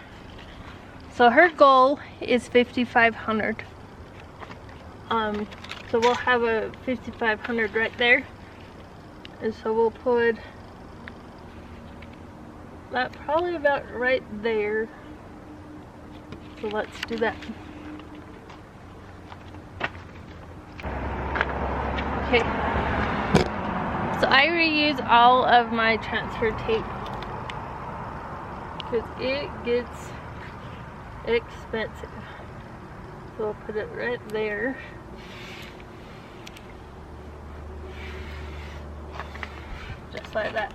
so her goal is 5,500. So we'll have a 5,500 right there. And so we'll put that probably about right there. So let's do that. Okay. So I reuse all of my transfer tape because it gets expensive. So I'll put it right there. Just like that.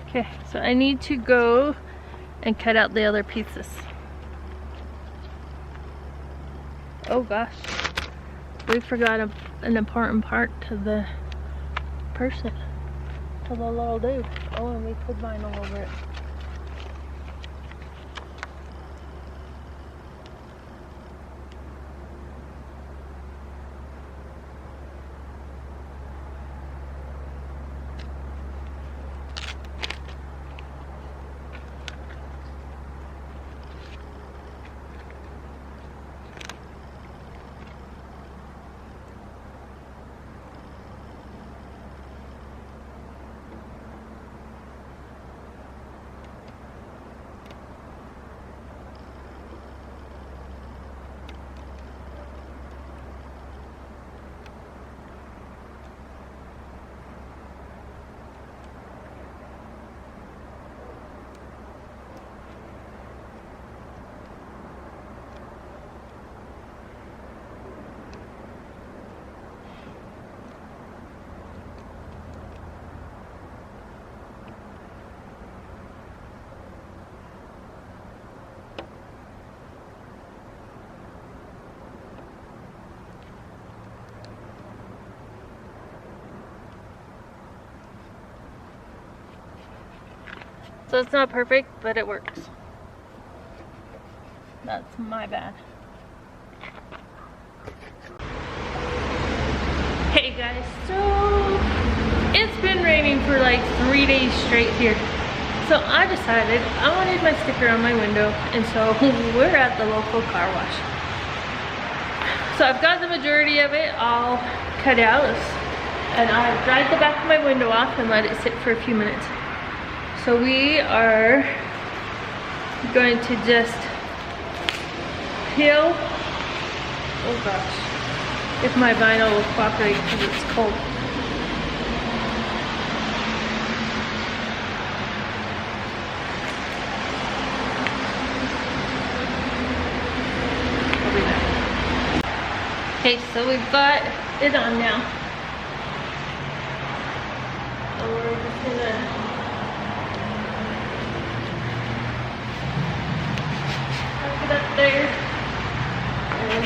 Okay, so I need to go and cut out the other pieces. Oh gosh, we forgot an important part to the person, to the little dude. Oh, and we put vinyl over it. So it's not perfect, but it works. That's my bad. Hey guys, so it's been raining for like 3 days straight here. So I decided I wanted my sticker on my window, and so we're at the local car wash. So I've got the majority of it all cut out, and I've dried the back of my window off and let it sit for a few minutes. So we are going to just peel, oh gosh, if my vinyl will cooperate because it's cold. I'll be back. Okay, so we've got it on now. So we're just gonna it up there, and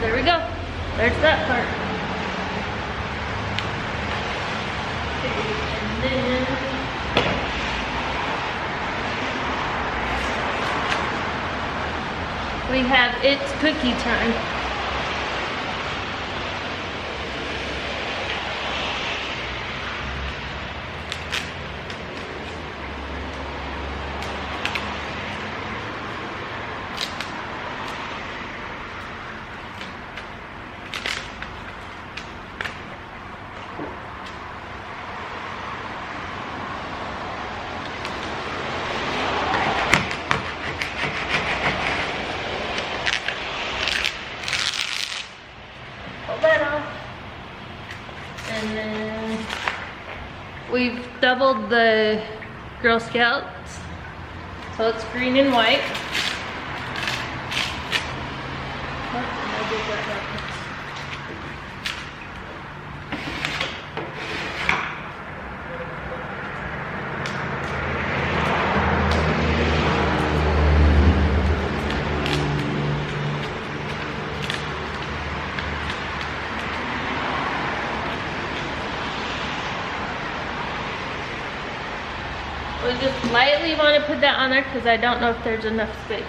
there we go. There's that part. And then we have It's Cookie Time. And then we've doubled the Girl Scouts. So it's green and white. We just lightly want to put that on there because I don't know if there's enough space.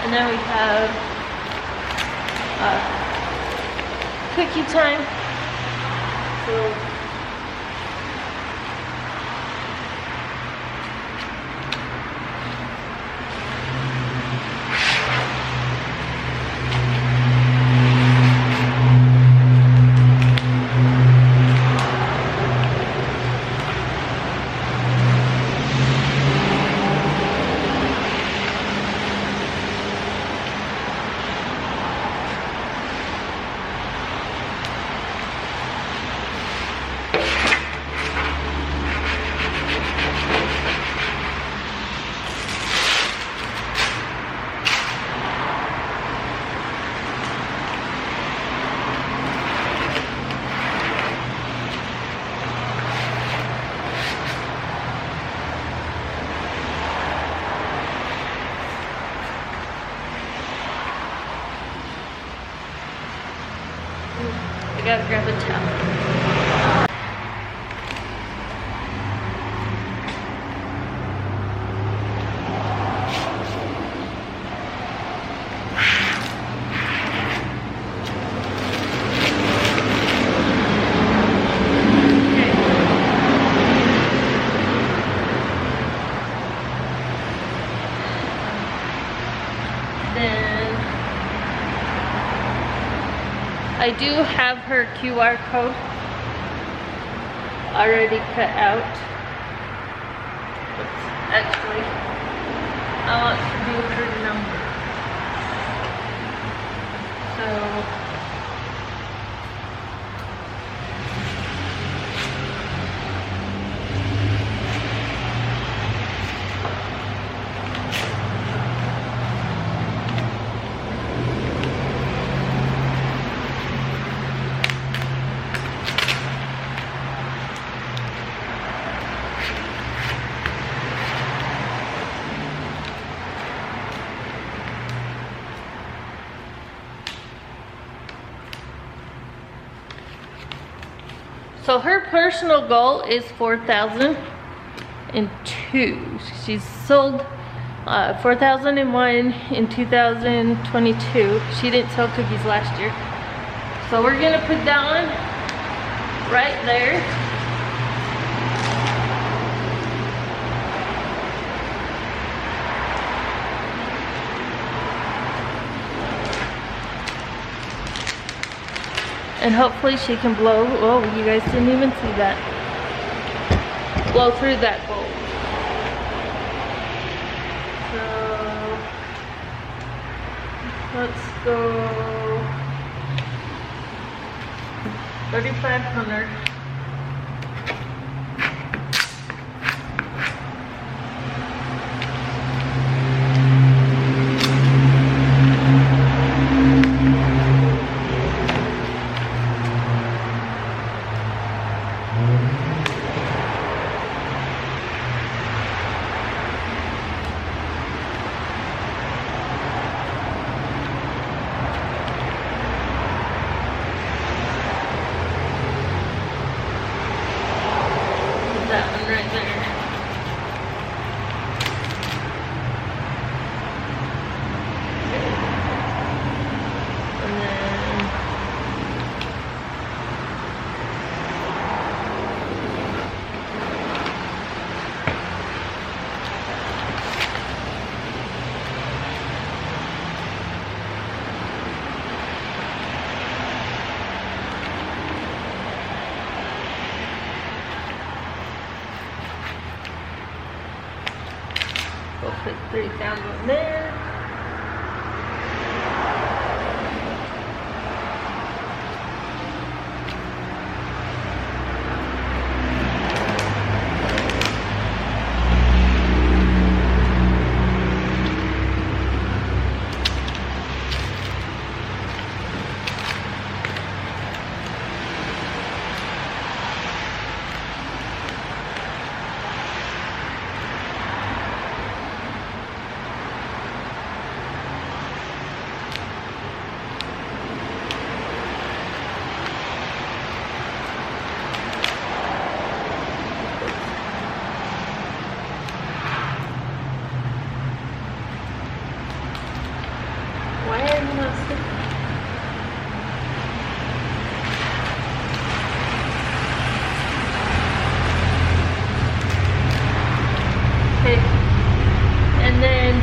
And then we have cookie time. So I gotta grab a towel. I do have her QR code already cut out. Actually, I want to do her number. So So her personal goal is 4,002. She's sold 4,001 in 2022. She didn't sell cookies last year. So we're gonna put that one right there. And hopefully she can blow, oh, you guys didn't even see that. Blow through that bolt. So, let's go 3,500. 3 found one there. Why are you not sticking? Okay, and then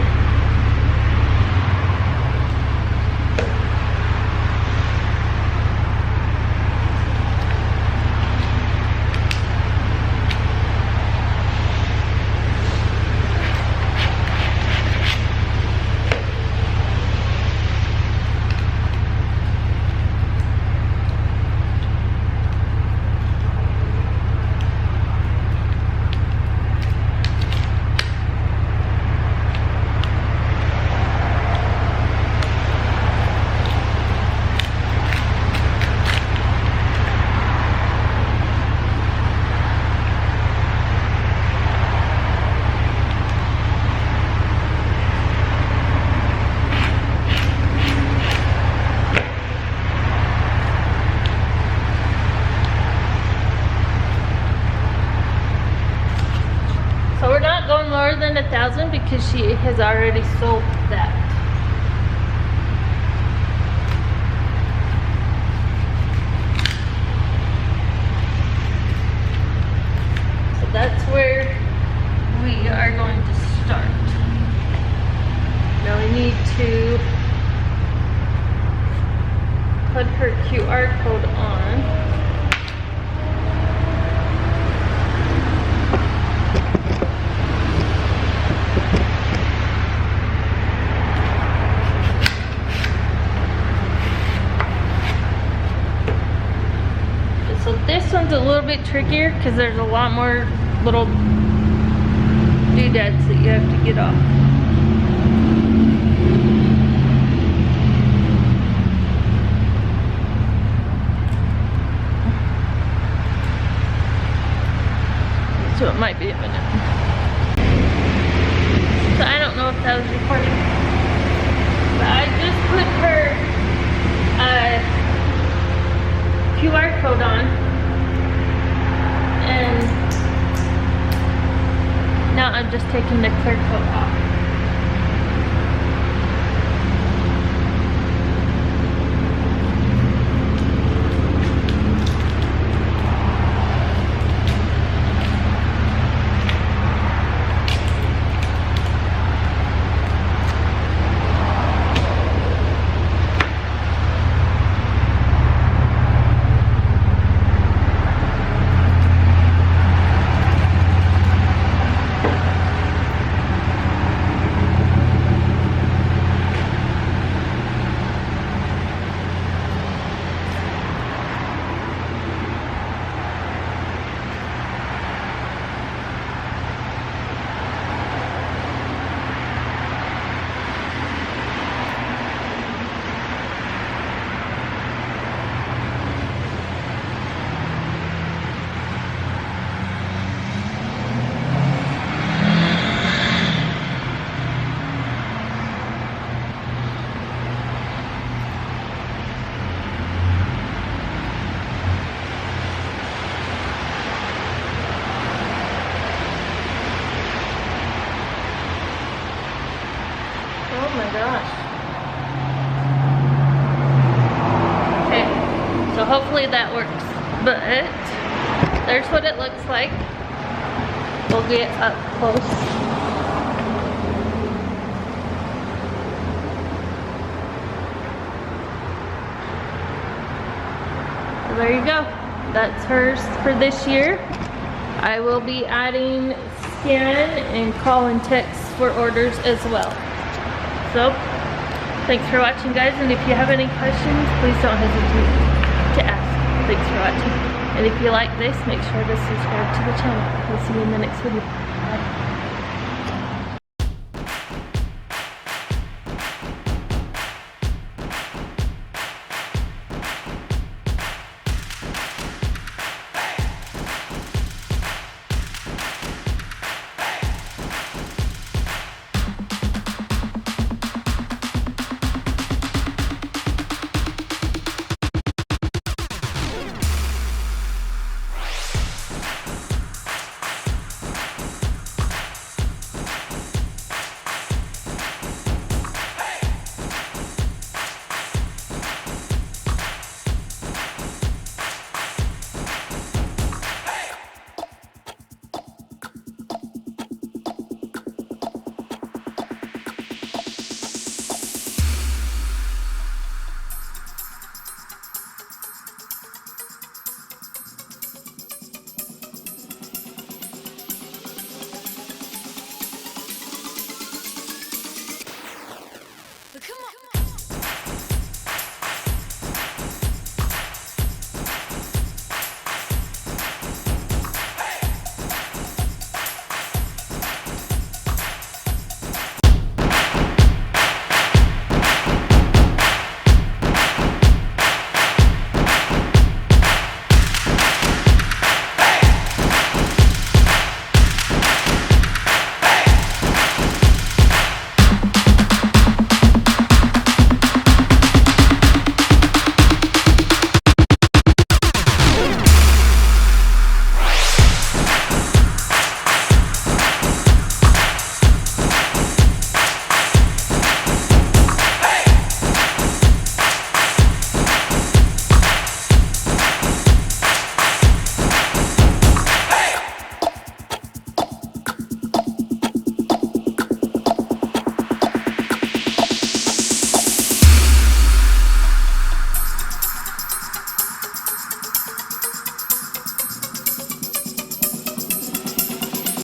more than 1,000 because she has already sold that. So that's where we are going to start. Now we need to put her QR code on. This one's a little bit trickier because there's a lot more little doodads that you have to get off. So it might be a minute. So I don't know if that was recording. But I just put her QR code on. And now I'm just taking the clear coat off. Oh my gosh. Okay, so hopefully that works. But there's what it looks like. We'll get up close. So there you go. That's hers for this year. I will be adding scan and call and text for orders as well. So, thanks for watching, guys, and if you have any questions, please don't hesitate to ask. Thanks for watching. And if you like this, make sure to subscribe to the channel. We'll see you in the next video. Bye.